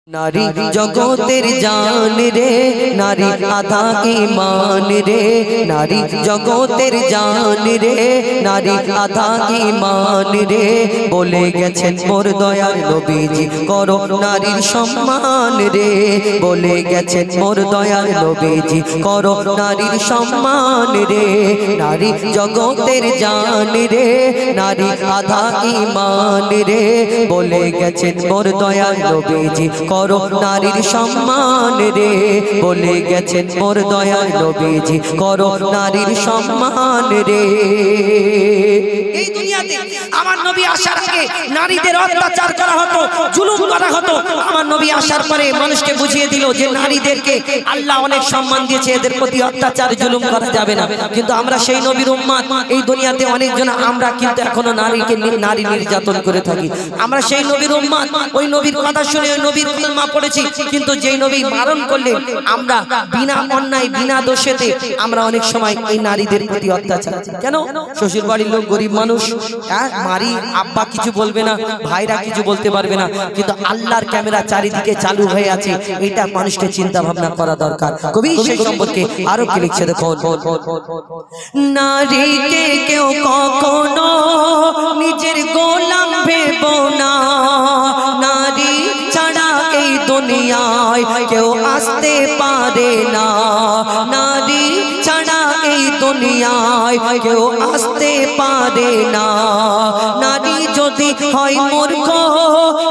नारी जगतेर जान रे नारी आधा ईमान रे नारी जगतेर जान रे नारी आधा ईमान रे बोले गेছেন मोर दयार नबीजी करो नारीर सम्मान रे बोले गेছেন मोर दयार नबीजी करो नारीर सम्मान रे नारी जगतेर जान रे नारी आधा ईमान रे बोले गेছেন मोर दयार नबीजी करो नारीर सम्मान रे बोले गेছেন मोर दयाल नबीजी करो नारीर सम्मान रे এই দুনিয়াতে আমার নবী আসার আগে নারীদের অত্যাচার করা হতো জুলুম করা হতো আমার নবী আসার পরে মানুষকে বুঝিয়ে দিল যে নারীদেরকে আল্লাহ অনেক সম্মান দিয়েছে এদের প্রতি অত্যাচার জুলুম করা যাবে না কিন্তু আমরা সেই নবীর উম্মত এই দুনিয়াতে অনেকজন আমরা কিন্তু এখনো নারীকে নারী নির্যাতন করে থাকি আমরা সেই নবীর উম্মত ওই নবীর কথা শুনে ওই নবীর কলমা পড়েছি কিন্তু যেই নবী মারণ করলেন আমরা বিনা অন্যায় বিনা দোষেতে আমরা অনেক সময় এই নারীদের প্রতি অত্যাচার কেন শ্বশুর বাড়ির লোক গরিব মানুষ মারি আব্বা কিছু বলবে না ভাইরা কিছু বলতে পারবে না কিন্তু আল্লাহর ক্যামেরা চারিদিকে চালু হয়ে আছে এটা মানুষকে চিন্তা ভাবনা করা দরকার কবি সেই সম্পর্কে আরো কি লিখছে দেখো নারীকে কেউ কখনো নিজের গোলাম ভেবো না নারী ছাড়া এই দুনিয়ায় কেউ আসতে পারে না নারী ছাড়া এই দুনিয়ায় কেউ আসতে পারে না নারী যদি হয় মূর্খ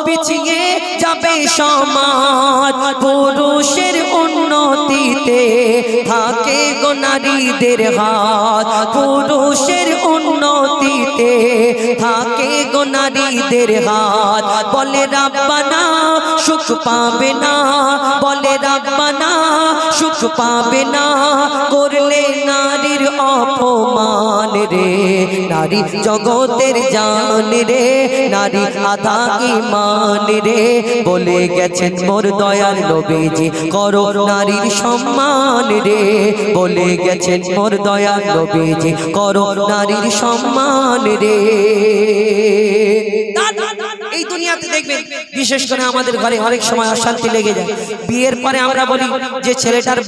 পিছিয়ে যাবে সমাজ পুরুষের উন্নতিতে থাকে গো নারীদের হাত পুরুষের উন্নতিতে থাকে গো নারীদের হাত বলে রাব্বানা সুখ পাবে না বলে রাব্বানা সুখ পাবে না করলে নারীর অপমান রে নারী জগতের জান রে নারী আধা ঈমান রে বলে গেছেন মোর দয়ার নবীজি করো নারীর সম্মান রে বলে গেছেন মোর দয়ার নবীজি করো নারীর সম্মান রে এই দুনিয়াতে দেখবেন বিশেষ করে আমাদের ঘরে অনেক সময় অশান্তি লেগে যায় বিয়ের পরে আমরা বলি যে ছেলেটার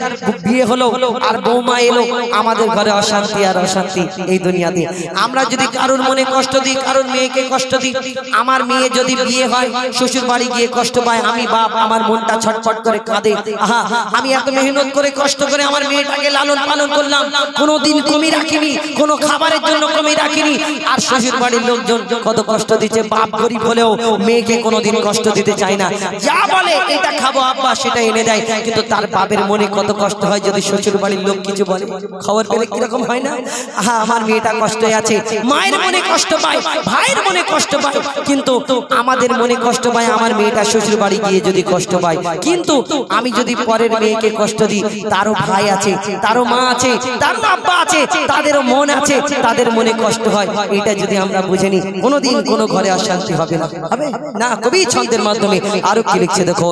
বিয়ে হলো আর বৌমা এলো আমাদের ঘরে অশান্তি আর অশান্তি এই দুনিয়াতে আমরা যদি কারোর মনে কষ্ট দিই কারোর মেয়েকে কষ্ট দিই আমার মেয়ে যদি বিয়ে হয় শ্বশুর বাড়ি গিয়ে কষ্ট পায় আমি বাপ আমার মনটা ছটফট করে কাঁদে আহা আমি এত মেহনত করে কষ্ট করে আমার মেয়েটাকে লালন পালন করলাম কোনোদিন কমি রাখিনি কোনো খাবারের জন্য কমি রাখিনি আর শ্বশুর বাড়ির লোকজন কত কষ্ট দিচ্ছে বাপ গরিব হলেও মেয়েকে কোনোদিন কষ্ট দিতে চায় না যা বলে এটা খাবো আব্বা সেটা এনে দেয় কিন্তু তার বাপের মনে কত কষ্ট হয় যদি শ্বশুর বাড়ির লোক কিছু বলে খবর পেলে কিরকম হয় না আহা আমার মেয়েটা কষ্টে আছে মায়ের মনে কষ্ট পায় ভাইয়ের মনে কষ্ট পায় কিন্তু আমাদের মনে কষ্ট পায় আমার মেয়েটা শ্বশুর বাড়ি গিয়ে যদি কষ্ট পায় কিন্তু আমি যদি পরের মেয়েকে কষ্ট দিই তারও ভাই আছে তারও মা আছে তারও আব্বা আছে তাদেরও মন আছে তাদের মনে কষ্ট হয় এটা যদি আমরা বুঝে নিই কোনোদিন কোনো ঘরে অশান্তি হবে না হবে না কবি ছন্দের মাধ্যমে আরো কি লিখছে দেখো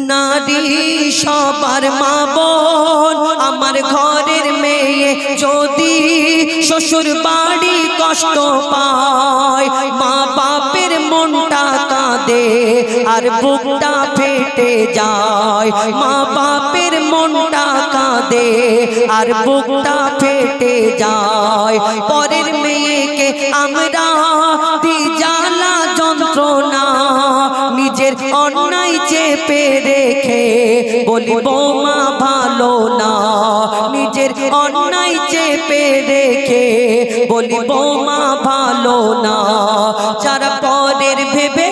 নারী সবার মা বোন আমার ঘরের মেয়ে যদি শ্বশুর বাড়ি কষ্ট পায় মা বাপের মনটা কাঁদে আর বুকটা ফেটে যায় মা বাপের মনটা কাঁদে আর বুকটা ফেটে যায় পরের মেয়েকে আমরা দি জ্বালা যন্ত্রণা নিজের অন্যায় চেপে রেখে বলি বৌমা ভালো না নিজের অন্যায় চেপে রেখে বলি বৌমা ভালো না যারা পরের ভেবে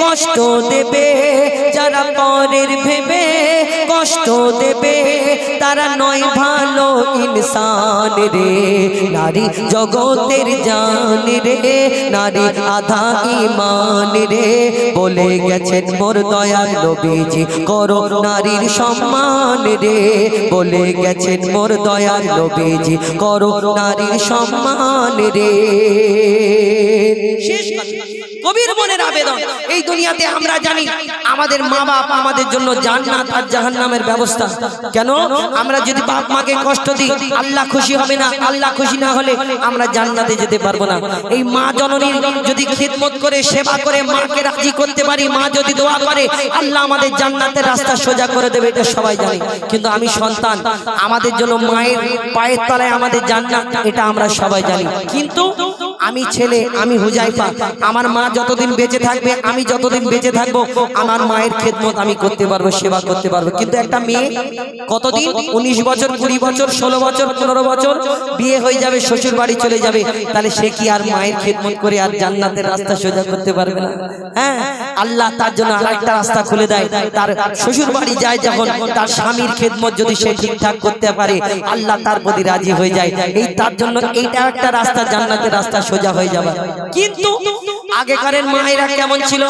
কষ্ট দেবে যারা পরের ভেবে কষ্ট দেবে তারা নয় ভালো ইনসান রে নারী জগতের জান রে নারী আধা ঈমান রে বলে গেছেন মোর দয়াল নবীজি করো নারীর সম্মান রে বলে গেছেন মোর দয়াল নবীজি করো নারীর সম্মান রে শেষ কথা কবির মনের আবেদন। এই দুনিয়াতে আমরা জানি আমাদের মা বাপ আমাদের জন্য জান্নাত আর জাহান্নামের ব্যবস্থা। কেন? আমরা যদি বাপ মাকে কষ্ট দিই আল্লাহ খুশি হবে না, আল্লাহ খুশি না হলে আমরা জান্নাতে যেতে পারবো না। এই মা জননীর যদি খিদমত করে সেবা করে মাকে রাজি করতে পারি, মা যদি দোয়া করে আল্লাহ আমাদের জান্নাতের রাস্তা সোজা করে দেবে, এটা সবাই জানি। কিন্তু আমি সন্তান, আমাদের জন্য মায়ের পায়ের তলায় আমাদের জান্নাত, এটা আমরা সবাই জানি। কিন্তু আমি ছেলে, আমি হুজাইফা, আমার মা যতদিন বেঁচে থাকবে, আমি যতদিন বেঁচে থাকবো আমার মায়ের খেদমত আমি করতে পারবো, সেবা করতে পারবো। কিন্তু একটা মেয়ে কতদিন, 19 বছর, 20 বছর, 16 বছর, 15 বছর বিয়ে হয়ে যাবে, শ্বশুর বাড়ি চলে যাবে, তাহলে সে কি আর মায়ের খেদমত করে আর জান্নাতের রাস্তা সোজা করতে পারবে না? হ্যাঁ, আল্লাহ তার জন্য আরেকটা রাস্তা খুলে দেয়। তার শ্বশুর বাড়ি যায় যখন, তার স্বামীর খেদমত যদি সে ঠিকঠাক করতে পারে আল্লাহ তার প্রতি রাজি হয়ে যায়। এই তার জন্য এইটা একটা রাস্তা, জান্নাতের রাস্তা সোজা হয়ে যাবে। কিন্তু আগেকারের মায়েরা কেমন ছিল,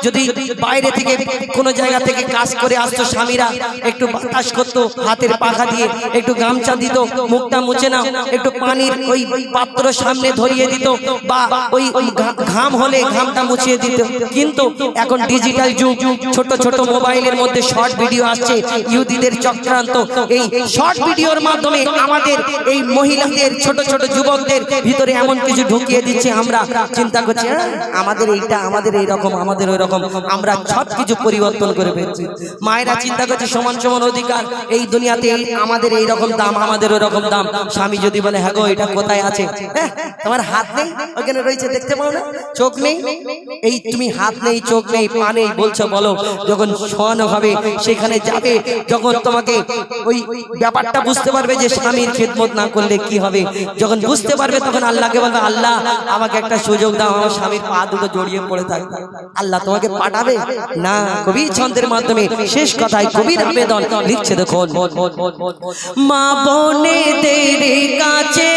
যদি বাইরে থেকে কোন জায়গা থেকে কাজ করে আসতো, স্বামীরা একটু বাতাস করতো, হাতের পাখা দিয়ে একটু গামছা দিত, মুখটা মুছে নাও, একটু পানির ওই পাত্র সামনে ধরিয়ে দিত, বা ওই ঘাম হলে ঘামটা মুছিয়ে দিত। কিন্তু এখন ডিজিটাল যুগ, ছোট ছোট মোবাইলের মধ্যে শর্ট ভিডিও আসছে, ইহুদিদের চক্রান্ত। এই শর্ট ভিডিওর মাধ্যমে আমাদের এই মহিলাদের, ছোট ছোট যুবকদের ভিতরে এমন কিছু ঢুকিয়ে দিচ্ছে, আমরা চিন্তা করছি আমাদের এইটা, আমাদের এইরকম, আমাদের ওই রকম, আমরা সব কিছু পরিবর্তন করে ফেলছি। মায়েরা চিন্তা করছে সমান সমান অধিকার, এই দুনিয়াতে আমাদের এইরকম দাম, আমাদের ওই রকম দাম। স্বামী যদি বলে হ্যাঁ গো এটা কোথায় আছে, হ্যাঁ তোমার হাত নেই, ওখানে রয়েছে দেখতে পাও না, চোখ নেই, এই তুমি হাত নেই, চোখ নেই, পা নেই বলছো, বলো যখন শোয়ানো হবে সেখানে যাবে, যখন তোমাকে ওই ব্যাপারটা বুঝতে পারবে যে স্বামীর খেদমত না করলে কি হবে, যখন বুঝতে পারবে তখন আল্লাহকে বলবে আল্লাহ আমাকে একটা সুযোগ দাও, আমার স্বামীর পা দুটো জড়িয়ে পড়ে থাকবে। আল্লাহ তোমাকে পাঠাবে না। কবি ছন্দের মাধ্যমে শেষ কথায় কবির আবেদন লিখছে, দেখুন, মা বোনেদের কাছে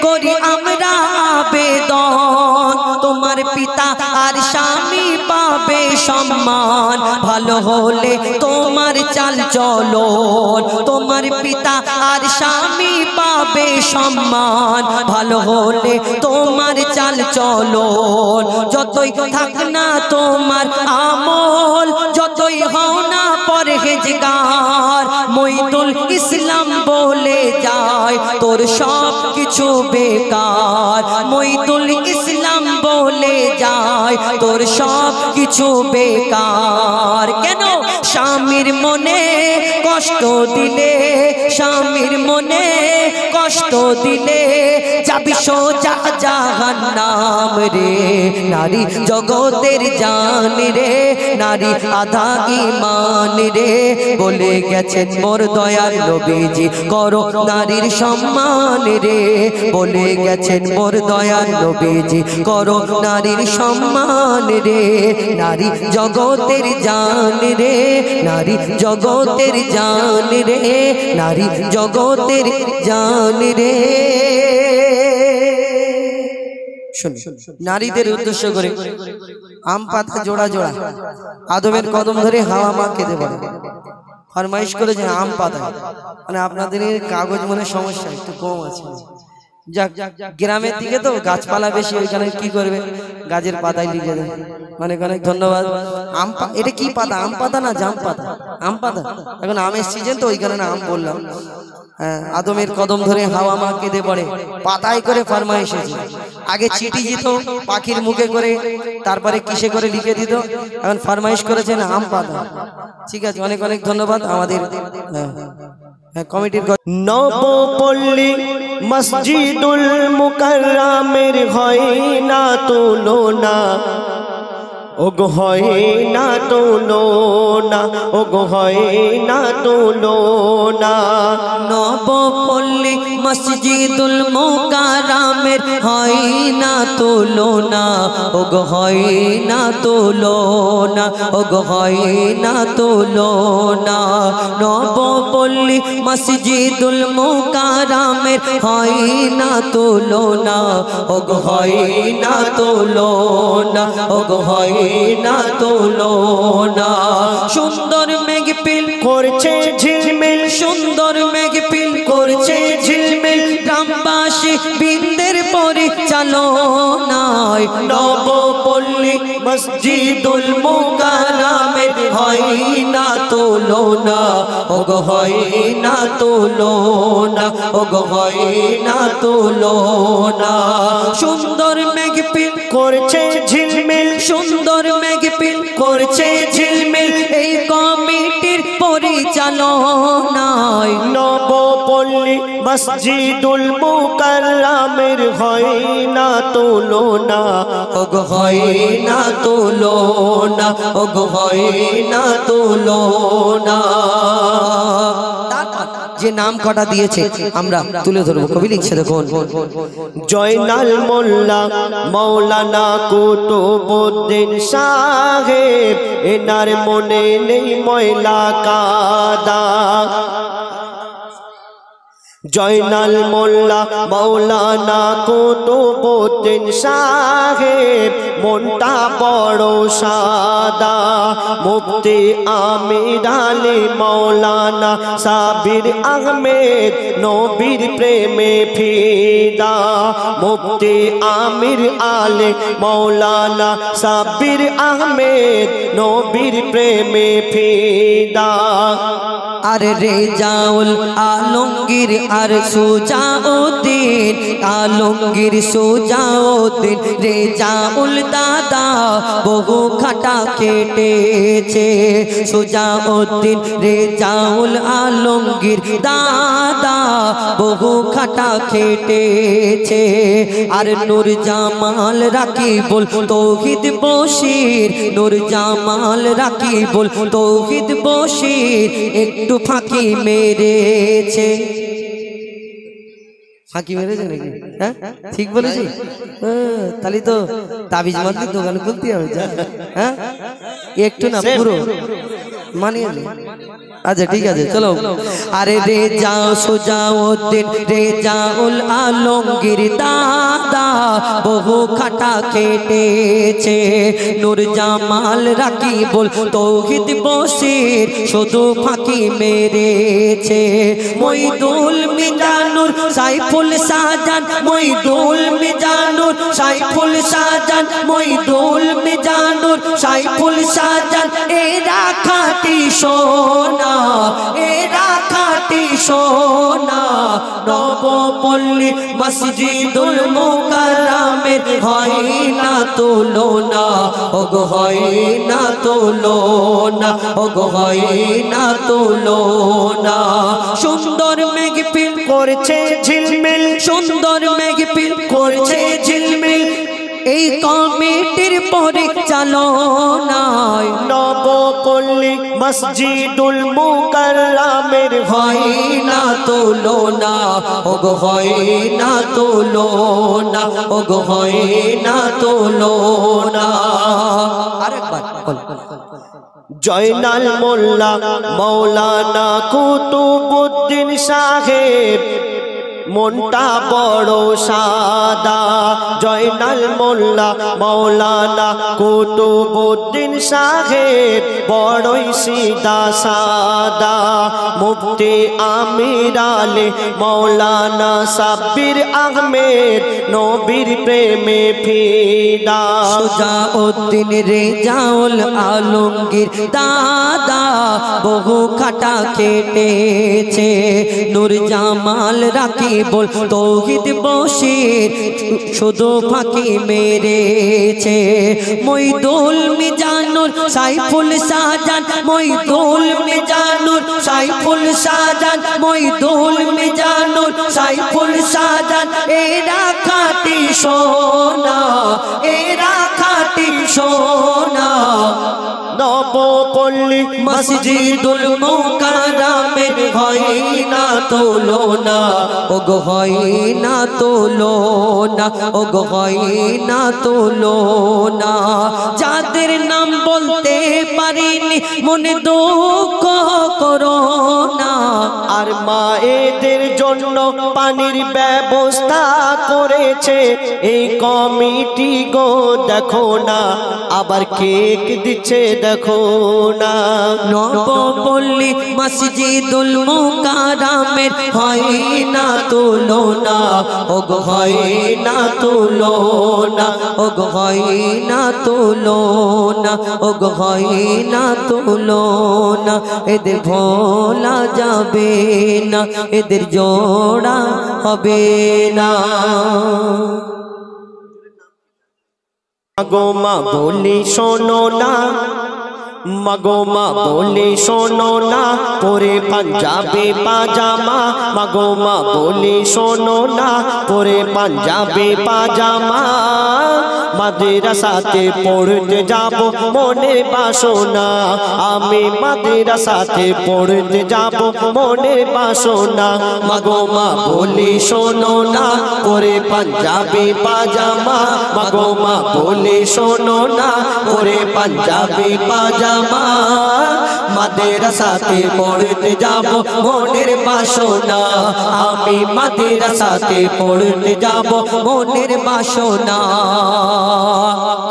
করি আমরা আবেদন, তোমার পিতা আর স্বামী পাবে সম্মান, ভালো হলে তোমার চাল চলন, তোমার পিতা আর স্বামী পাবে সম্মান, ভালো হলে তোমার চাল চলন, যতই থাক না তোমার আমল, যতই হও না পরহেজগার, মইদুল ইসলাম বলে যায় তোর সব কিছু বেকার, মইদুল ইসলাম বলে যায় তোর সব কিছু বেকার। কেন? স্বামীর মনে কষ্ট দিলে, স্বামীর মনে কষ্ট দিলে যাবি সোজা জাহান্নাম রে, নারী জগতের জান রে, নারী আধা ঈমান রে, বলে গেছেন মোর দয়ার নবীজি করো নারীর সম্মান রে, বলে গেছেন মোর দয়ার নবীজি করো নারীর সম্মান রে, নারী জগতের জান রে, নারী জগতের জান রে, নারী জগতের জান রে। নারীদের উদ্দেশ্য করে আম পাতা জোড়া জোড়া আদমের কদম ধরে হাওয়া মা কেঁদে বলে, ফরমাইশ করেছে আম পাতা, মানে আপনাদের কাগজ মনে সমস্যা একটু কম আছে। যাক, গ্রামের দিকে তো গাছপালা বেশি, ওইখানে কি করবে গাছের পাতায় লিখে দেবে। অনেক অনেক ধন্যবাদ। আম এটা কি পাতা? আম পাতা না জাম পাতা? আম পাতা। এখন আমের সিজন তো ওইখানে না আম বললাম। হ্যাঁ, আদমের কদম ধরে হাওয়া মা কেঁদে পড়ে, পাতায় করে ফরমাইশ এসেছে। আগে চিঠি দিত পাখির মুখে করে, তারপরে কিসে করে লিখে দিত, এখন ফরমাইশ করেছেন আম পাতা। ঠিক আছে, অনেক অনেক ধন্যবাদ আমাদের কমিটির। নবপল্লী মসজিদুল মুকাররমের হয় না তুলনা, ওগো হয় না তুলনা, ওগো হয় না তুলনা। নবপল্লী মসজিদুল মুকাররমের হয় না তুলনা, ওগো হয় না তুলনা, ওগো হয় না তুলনা। নবপল্লী মসজিদুল মুকাররমের হয় না তুলনা, ওগো হয় না তুলনা, ওগো হয় না তুলনা। সুন্দর মেঘপিল করছে ঝিলমিল, সুন্দর মেঘপিল করছে ঝিলমিল, গ্রামবাসী বৃন্দের পরিচালনায়। নবপল্লী মসজিদুল মুকাররমের হয় না তুলনা, ওগো হয় না তুলনা, ওগো হয় না তুলনা। সুন্দর মেঘপিল করছে ঝিলমিল, সুন্দর মেঘপিল করছে ঝিলমিল এই কমিটির পরিচালনায়। নবপল্লী মসজিদুল মুকাররমের হয় না তুলনা, ওগো হয় না তুলনা, ওগো হয় না তুলনা। যে নাম কটা দিয়েছে আমরা তুলে ধরবো, কবি লিখছে দেখুন। জয়নাল মোল্লা মৌলানা কুতুবউদ্দিন সাহেব, এনার মনে নেই ময়লা কাদা। জয়নাল মোল্লা মৌলানা কুতুবউদ্দিন সাহেব, মনটা বড় সাদা। মুফতি আমির আলী মৌলানা সাবির আহমেদ, নবীর প্রেমে ফিদা। মুফতি আমির আলী মৌলানা সাবির আহমেদ, নবীর প্রেমে ফিদা। আর রেজাউল আলমগীর আর সুজাউদ্দিন, আলমগীর সুজাউদ্দিন রেজাউল দাদা বহু খাটা কেটেছে। সুজাউদ্দিন রেজাউল আলমগীর দাদা বহু খাটা কেটেছে। আর নূর জামাল রাকিবুল তৌহিদ বশির, নূর জামাল রাকিবুল তৌহিদ বশির একটু ফাঁকি মেরেছে। ফাঁকি মেরেছে নাকি? হ্যাঁ ঠিক বলেছি। তাহলে তো তাবিজ মারলে দোকান খুলতে হবে। হ্যাঁ একটু না পুরো মানিয়ে। আচ্ছা ঠিক আছে চলো। আরে রেজা সুজাউদ্দিন রেজাউল আলমগীর দাদা বহু খাটা কেটেছে। নূর জামাল রাকিবুল তৌহিদ বশির শুধু ফাঁকি মেরেছে। মইদুল মিজানুর সাইফুল শাহজান, মইদুল মিজানুর সাইফুল শাহজান, মইদুল মিজানুর সাইফুল শাহজান এরা খাঁটি সোনা, এরা খাঁটি সোনা। নবপল্লী মসজিদুল মুকাররমের হয় না তুলনা, ওগো হয় না তুলনা, ওগো হয় না তুলনা। সুন্দর মেঘপিল করছে ঝিলমিল, সুন্দর মেঘপিল করছে ঝিলমিল এই কমিটির পরিচালনায়। নবপল্লী মসজিদুল মুকাররমের হয় না তুলনা, ওগো হয় না তুলনা, ওগো হয় না তুলনা। আরেকবার জয়নাল মোল্লা মৌলানা কুতুবউদ্দিন সাহেব, মনটা বড় সাদা। জয়নাল মোল্লা মৌলানা কুতুবউদ্দিন সাহেব বড়ই সিধা সাদা। মুফতি আমির আলী মৌলানা সাব্বির আহমেদ, নবীর প্রেমে ফিদা। সুজাউদ্দিন রেজাউল আলমগীর দাদা বহু খাটা কেটেছে। নূর জামাল রাকিবুল তৌহিদ বশির শুধু ফাঁকি মেরেছে। মইদুল মিজানুর সাইফুল শাহজান, মইদুল মিজানুর সাইফুল শাহজান, মইদুল মিজানুর সাইফুল শাহজান এরা খাঁটি সোনা, এরা খাঁটি সোনা। নবপল্লী মসজিদুল মুকাররমের হয় না তুলনা, ওগো হয় না তুলনা, ওগো হয় না তুলনা। যাদের নাম বলতে পারিনি মনে দুঃখ করো না। আর মায়েদের জন্য পানির ব্যবস্থা করেছে এই কমিটি গো, দেখো না আবার কেক দিচ্ছে দেখো না। নবপল্লী মসজিদুল মুকাররমের হয় না তুলনা, ওগো হয় না তুলনা, ওগো হয় না তুলনা, ওগো হয় না তুলনা। এদের ভোলা যাবে না, এদের জোড়া হবে না। মাগো মা বলি শোনো না, মাগো মা বলি শোনো না, পরে পাঞ্জাবি পাজামা। মাগো মা বলি শোনো না, পরে পাঞ্জাবি পাজামা। মাদ্রাসাতে পড়তে যাব মনে বাসনা, আমি মাদ্রাসাতে পড়তে যাব মনে বাসনা। মাগো মা বলি শোনো না, পরে পাঞ্জাবি পাজামা। মাগো মা বলি শোনো না, পরে পাঞ্জাবি পাজামা। মাদ্রাসাতে পড়তে যাব মনের বাসনা, আমি মাদ্রাসাতে পড়তে যাব মনের বাসনা।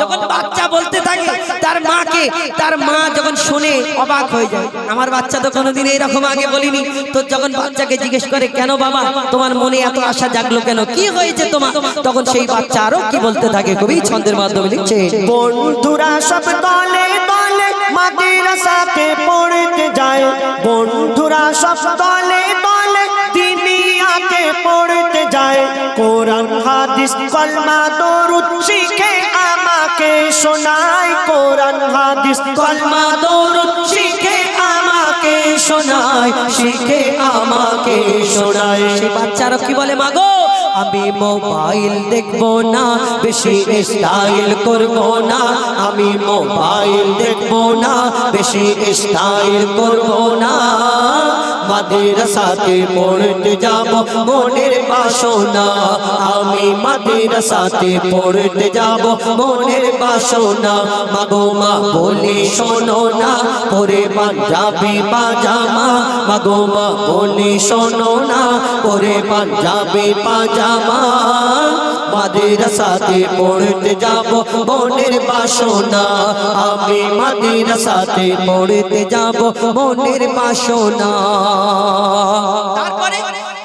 যখন বাচ্চা বলতে থাকে তার মাকে, তার মা যখন শুনে অবাক হয়ে যায়। আমার বাচ্চা তো কোনোদিন এরকম আগে বলিনি। তো যখন বাচ্চাকে জিজ্ঞেস করে, কেন বাবা তোমার মনে এত আশা জাগলো কেন, কি হয়েছে তোমার, তখন সেই বাচ্চা আরো কি বলতে থাকে, কবি ছন্দের মাধ্যমে লিখছে। বন্ধুরা সব দলে দলে মাদ্রাসাতে পড়তে যায়, বন্ধুরা সব দলে দলে দুনিয়াতে পড়তে যায়। কোরআন হাদিস কলমা দরুদ শিখে আমাকে শোনায়, কোরআন হাদিস কলমা দরুদ শিখে আমাকে শোনায়, শিখে আমাকে শোনায়। সে বাচ্চারা কি বলে, মাগো আমি মোবাইল দেখবো না, বেশি স্টাইল করবো না, আমি মোবাইল দেখবো না, বেশি স্টাইল করবো না। মাদ্রাসাতে পড়তে যাব মনের বাসনা, আমি মাদ্রাসাতে পড়তে যাব মনের বাসনা। মাগো মা বলি শোনো না, পরে পাঞ্জাবি পাজামা। মাগো মা বলি শোনো না, পরে পাঞ্জাবি পাজামা। মাদ্রাসাতে পড়তে যাব মনের বাসনা, আমি মাদ্রাসাতে পড়তে যাব মনের বাসনা। তারপরে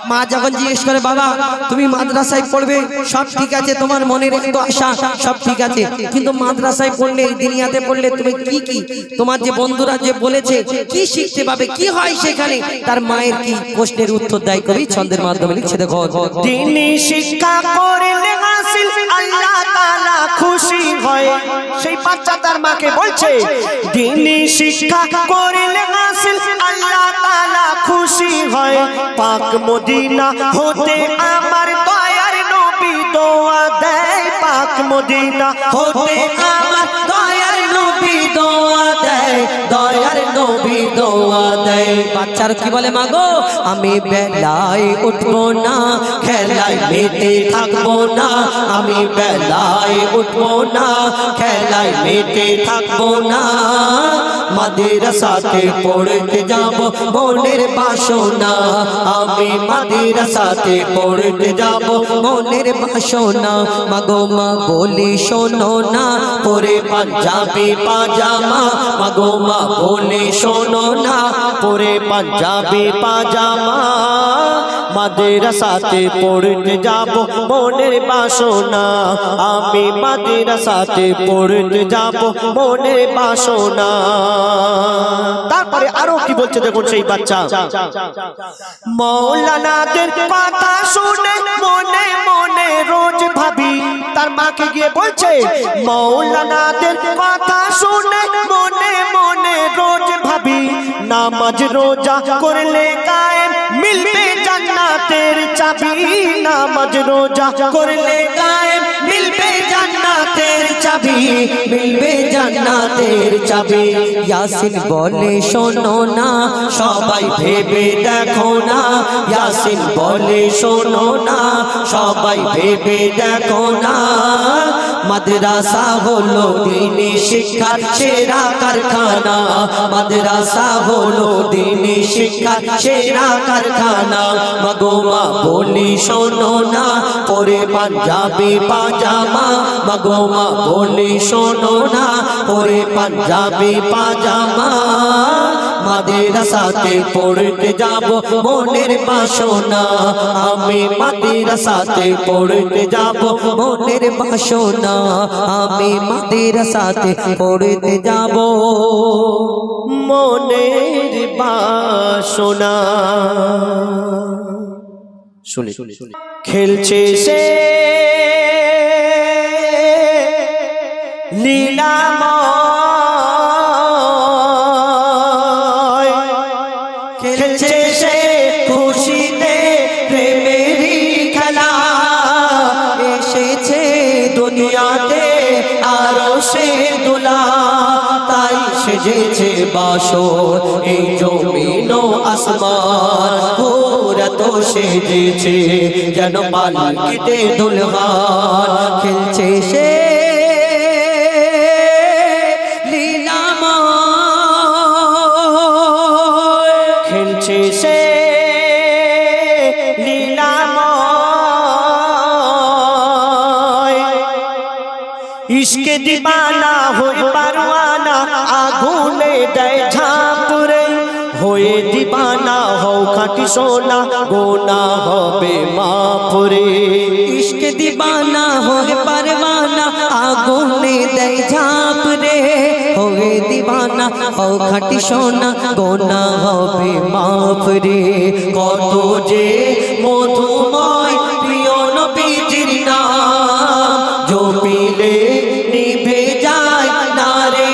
মা যখন জিজ্ঞেস করে, বাবা তুমি মাদ্রাসায় পড়বে, সব ঠিক আছে, তোমার মনের এত আশা সব ঠিক আছে, কিন্তু মাদ্রাসায় পড়লে, এই দুনিয়াতে পড়লে তুমি কি কি, তোমার যে বন্ধুরা যে বলেছে কি শিখতে পাবে, কি হয় সেখানে, তার মায়ের কি প্রশ্নের উত্তর দেয় কবি ছন্দের মাধ্যমে লিখছে। দেখো, দিনী শিক্ষা করলে হাসিল আল্লাহ তাআলা খুশি হয়। সেই বাচ্চা তার মাকে বলছে, দিনী শিক্ষা করলে হাসিল আল্লাহ তাআলা খুশি হয়। পাক মদিনা হতে আমার দয়ার নবী দোয়া দেয়, পাক মদিনা হতে আমার দয়ার নবী দোয়া দেয়, দয়ার নবী দোয়া দেয়। বাচ্চার কি বলে, মাগো আমি বেলায় উঠবো না, খেলায় মেতে থাকবো না, আমি বেলায় উঠবো না, খেলায় মেতে থাকবো না। মাদ্রাসাতে পড়তে যাব মনের বাসনা, আমি মাদ্রাসাতে পড়তে যাব মনের বাসনা। মাগো মা বলি শোনো না, পরে পাঞ্জাবি পাজামা। মাগো মা বলি শোনো না, পরে পাঞ্জাবি পাজামা। মাদ্রাসাতে পড়তে যাব মনের বাসনা, আমি মাদ্রাসাতে পড়তে যাব মনের বাসনা। তারপরে আরো কি বলছে দেখুন সেই বাচ্চা, মৌলানাদের কথা শুনে মনে মনে রোজ ভাবি। তার মাকে গিয়ে বলছে, মৌলানাদের কথা শুনে মনে মনে রোজ ভাবি। নামাজ রোজা করলে কায়েম মিলবে জান্নাতের চাবি, নামাজ রোজা করলে কায়েম মিলবে জান্নাতের চাবি, মিলবে জান্নাতের চাবি। ইয়াসিন বলে শোনো না, সবাই ভেবে দেখো না, ইয়াসিন বলে শোনো না, সবাই ভেবে দেখো না। মাদ্রাসা হলো দ্বীনি শিক্ষার সেরা কারখানা, মাদ্রাসা হলো দ্বীনি শিক্ষার সেরা কারখানা। মাগো মা বলি শোনো না, পরে পাঞ্জাবি পাজামা, মাগো মা বলি শোনো না, পরে পাঞ্জাবি পাজামা। মাদ্রাসাতে পড়তে যাব মনের বাসনা, আমি মাদ্রাসাতে পড়তে যাব মনের বাসনা, আমি মাদ্রাসাতে পড়তে যাব মনের বাসনা। শুনে খেলছে সে লীলাময়, খেলছে সে খুশিতে প্রেমেরই খেলা। এসেছে দুনিয়াতে আরো সে দুলা, তাই সেজেছে বাসর এই জমিন ও আসমান। ওরা তো সেজেছে যেন পালকিতে দুলহান, খেলছে সে লীলাময়, খেলছে সে লীলাময়। ইশকে দিবানা হয়ে পারওয়ানা আগুনে দেয় ঝাঁপুরে, হয়ে দিবানা হও খাঁটি সোনা গোনা হবে মাপুরে। ইশকে দিবানা হয়ে পারওয়ানা আগুনে দেয় ঝাঁপ রে, হয়ে দিবানা হও খাঁটি সোনা গোনা হবে মাপ রে। কত যে মধুময় প্রিয় নবীজির নাম, জপিলে নিভে যায় না রে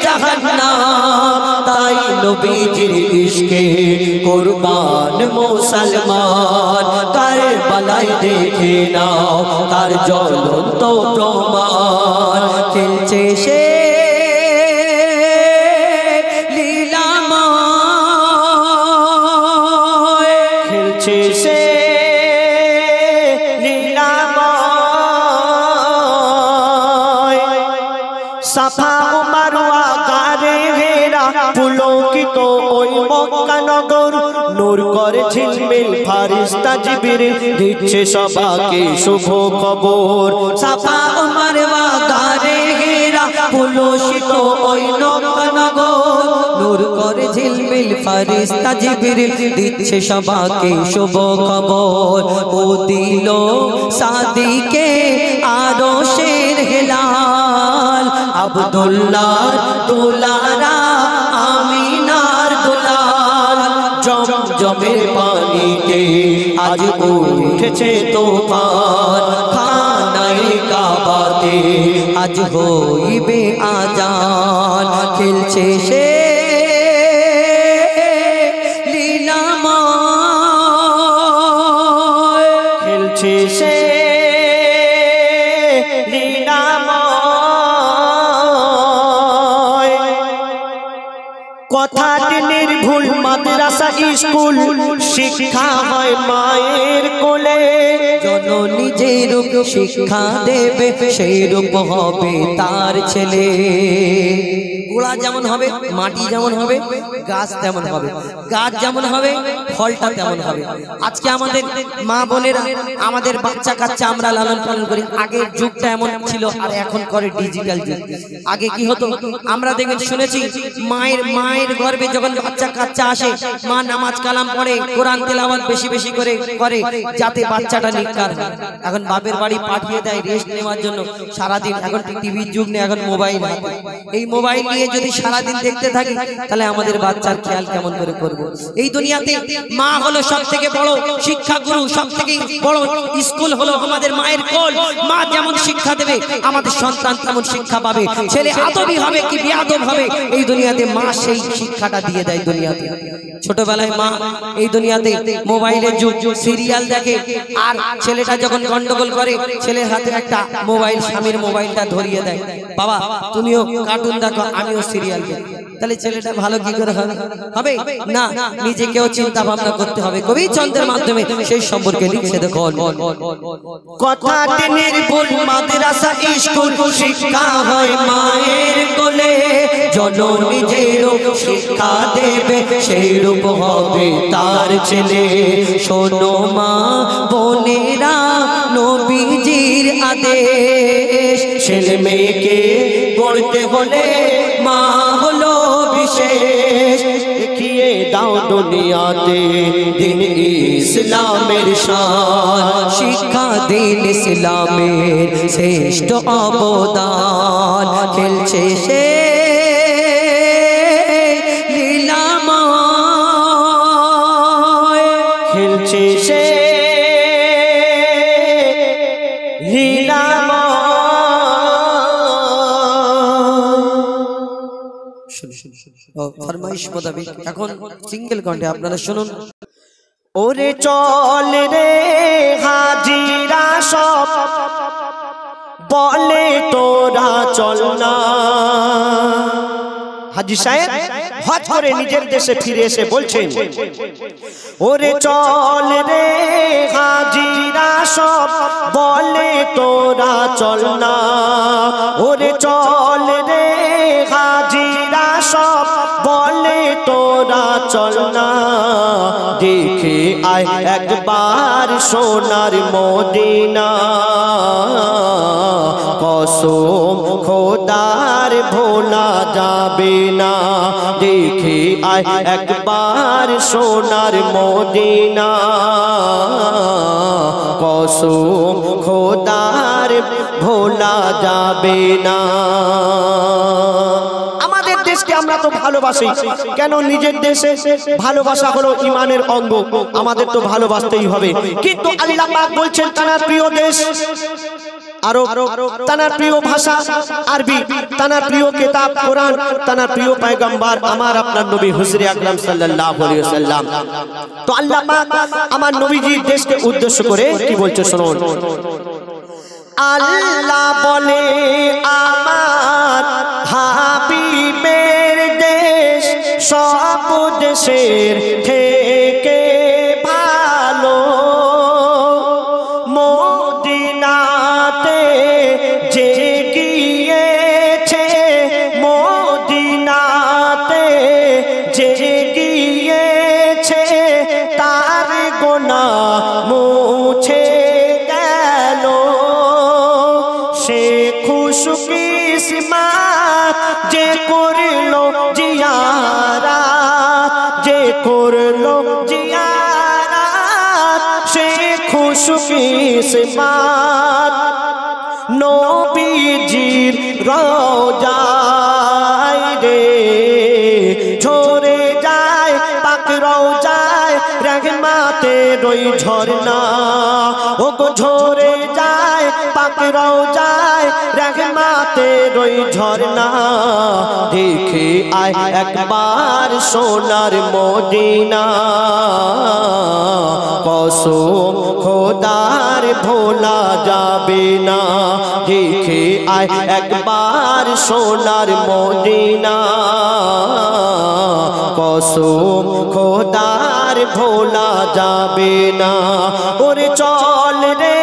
জাহান্নাম। তাই নবীজির ইশকে কুরবান মুসলমান, কারবালায় দেখে নাও তার জ্বলন্ত প্রমাণ। খেলছে সে লীলাময়, খেলছে সে লীলাময়। সাফা ও মারওয়া গারে ঘেরা পুলকিত ওই মক্কা নগর, নূর করে ঝিলমিল ফারিস্তা জিবরিল দিচ্ছে সবাকে শুভ খবর। সাফা ও মারওয়া গারে ঘেরা পুলকিত ওই মক্কা নগর, নূর করে ঝিলমিল ফারিস্তা জিবরিল দিচ্ছে সবাকে শুভ খবর। ও দিল সাদিকে আরশের হেলাল, আব্দুল্লাহর দুলারা আমিনার দুলাল। জমজমের পানিতে আজ উঠেছে তুফান, খানায়ে কাবাতে আজ হইবে আজান। খেলছে সে লীলাময়, খেলছে সে লীলাময়। কথাটি নির্ভুল মাদ্রাসা স্কুল, শিক্ষা হয় মায়ের কোলে। জননী যে রূপ শিক্ষা দেবে সেই রূপ হবে তার ছেলে। গোড়া যেমন হবে, মাটি যেমন হবে, গাছ তেমন হবে। গাছ যেমন হবে, ফলটা তেমন হবে। আজকে আমাদের মা বোনেরা আমাদের বাচ্চা কাচ্চা আমরা লালন পালন করি। আগের যুগটা এমন ছিল আর এখন করে ডিজিটাল যুগ। আগে কি হতো আমরা দেখবেন শুনেছি, মায়ের গর্ভে যখন বাচ্চা কাচ্চা আসে, মা নামাজ কালাম পড়ে, কোরআন তেলাওয়াত বেশি বেশি করে যাতে বাচ্চাটা নিকার হয়। এখন বাপের বাড়ি পাঠিয়ে দেয় রেস্ট নেওয়ার জন্য সারাদিন। এখন টিভির যুগ নেই, এখন মোবাইল। এই মোবাইল নিয়ে যদি সারাদিন দেখতে থাকি তাহলে আমাদের বাচ্চার খেয়াল কেমন করে করব? এই দুনিয়াতে মা হলো সব থেকে বড় শিক্ষা গুরু, সব থেকে বড় স্কুল হলো আমাদের মায়ের কোল। মা যেমন শিক্ষা দেবে আমাদের সন্তান তেমন শিক্ষা পাবে। ছেলে আদবী হবে কি বেয়াদব হবে, এই দুনিয়াতে মা সেই শিক্ষাটা দিয়ে দেয় দুনিয়াতে। ছোটবেলায় মা এই দুনিয়াতে মোবাইলের যুগ, সিরিয়াল দেখে, আর ছেলেটা যখন গন্ডগোল করে ছেলের হাতে একটা মোবাইল, স্বামীর মোবাইলটা ধরিয়ে দেয়, বাবা তুমিও কার্টুন দেখো আমিও সিরিয়াল দেখি। তাহলে ছেলেটা ভালো কি করে হবে? হবে না, নিজেকেও চিন্তা ভাবনা করতে হবে। কবি চন্দ্রের মাধ্যমে সেই সম্পর্কে লিখছে দেখুন, কথা নির্ভুল মাদ্রাসা স্কুল শিক্ষা হয় মায়ের কোলে, জননী যেরূপ শিক্ষা দেবে সেই রূপ হবে তার ছেলে। শোনো মা বোনেরা নবীজির আদেশ, ছেলে মেয়েকে পড়তে হলে মা হলো বিশেষ। দেখিয়ে দাও দুনিয়াতে দিন ইসলামের শান, শিক্ষা দিন ইসলামের শ্রেষ্ঠ অবদান। খেলছে সে লীলাময়, খেলছে সে ফরমাইশ মোতাবেক এখন সিঙ্গেল কণ্ঠে আপনারা শুনুন। ওরে চল রে হাজিরা সব বলে তোরা চল না। হাজি সাহেব হজ করে নিজের দেশে ফিরে এসে বলছেন, ওরে চল রে হাজিরা সব বলে তোরা চল না। ওরে চল রে হাজিরা সব বলে তোরা চল না। দেখে আয় একবার সোনার মদিনা, কসম খোদার ভোলা যাবে না। দেখে আয় একবার সোনার মদিনা, কসম খোদার ভোলা যাবে না। আমাদের দেশকে আমরা তো ভালোবাসি, কেন নিজের দেশে ভালোবাসা হলো ইমানের অঙ্গ, আমাদের তো ভালোবাসতেই হবে। কিন্তু আল্লাহ পাক বলছেন তার প্রিয় দেশ আরব, তার প্রিয় ভাষা আরবি, তার প্রিয় কিতাব কোরআন, তার প্রিয় পয়গম্বর আমার আপনার নবী হুজুর আকরাম সাল্লাল্লাহু আলাইহি ওয়াসাল্লাম। তো আল্লাহ পাক আমার নবীজির দেশকে উদ্দেশ্য করে কি বলছে শুনুন। আল্লাহ বলে আমার হাবিবের দেশ সব দেশের থেকে ভালো। মদিনাতে যে গিয়েছে, মদিনাতে যে গিয়েছে তার গুনাহ মুছে গেল। সে খুশকিসমত যে করলো জিয়ারাত, যে করলো জিয়ারাত সে খুশকিসমত। নবীজির রওজায় রে ঝরে যায় পাক রওজায় রহমতের ওই ঝরনা। ও গো ঝরে যায় পাক রওজায় রহমতের ওই ঝরনা। দেখে আয় একবার সোনার মদিনা, কসম খোদার ভোলা যাবে না। দেখে আয় একবার সোনার মদিনা, কসম খোদার ভোলা যাবে না। ওরে চল রে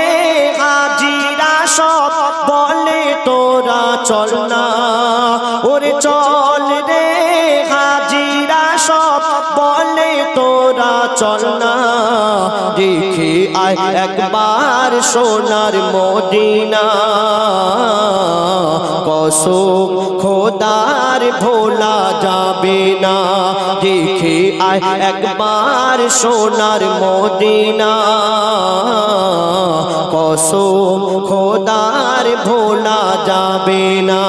হাজিরা সব বলে তোরা চল না। ওরে চল রে হাজিরা সব বলে তোরা চল না। দেখে আয় একবার সোনার মদিনা, কসম খোদার ভোলা যাবে না। দেখে আয় একবার সোনার মদিনা, কসম খোদার ভোলা যাবে না।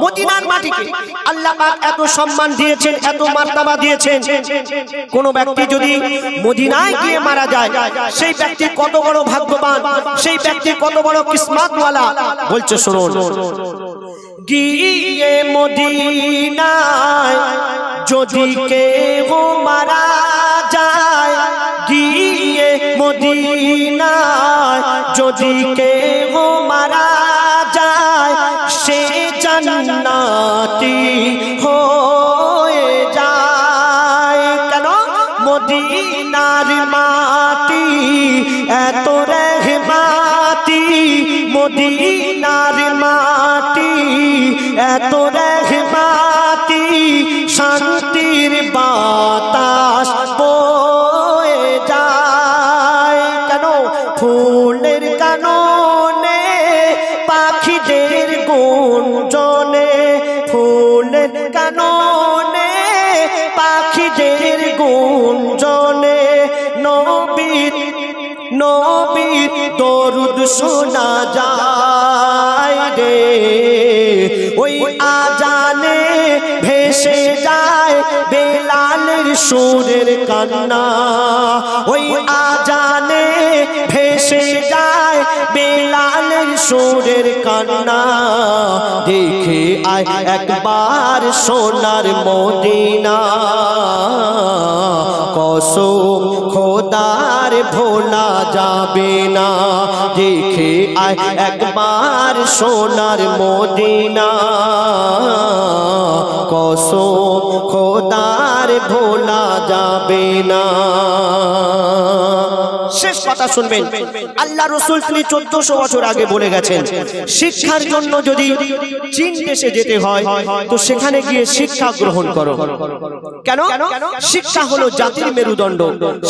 মদিনার মাটিকে আল্লাহ পাক এত সম্মান দিয়েছেন, এত মার্তবা দিয়েছেন। কোন ব্যক্তি যদি মদিনায় গিয়ে মারা যায়, সেই ব্যক্তি কত বড় ভাগ্যবান, সেই ব্যক্তি কত বড় কিসমতওয়ালা। বলছে শুনুন, গিয়ে মদিনায় যদি কেউ মারা যায়, গিয়ে মদিনায় যদি কেউ মারা যায়, সে জান্নাতি বাতাস বয়ে যায় কেন ফুলের কাননে পাখিদের গুঞ্জনে ফুলের কাননে পাখিদের গুঞ্জনে নবীর নবীর দরুদ শোনা যায় রে ওই আজানে ভেসে যায় বেলালের সুরের কান্না ওই আজানে ভেসে যায় বেলালের সুরের কান্না দেখে আয় একবার সোনার মদিনা কসম খোদার ভোলা যাবে না দেখে আয় একবার সোনার মদিনা কসম খোদার ভোলা যাবে না শেষ কথা শুনবেন আল্লাহ রাসূল তিনি 1400 বছর আগে বলে গেছেন শিক্ষার জন্য যদি চীন দেশে যেতে হয় তো সেখানে গিয়ে শিক্ষা গ্রহণ করো কেন শিক্ষা হলো জাতির মেরুদণ্ড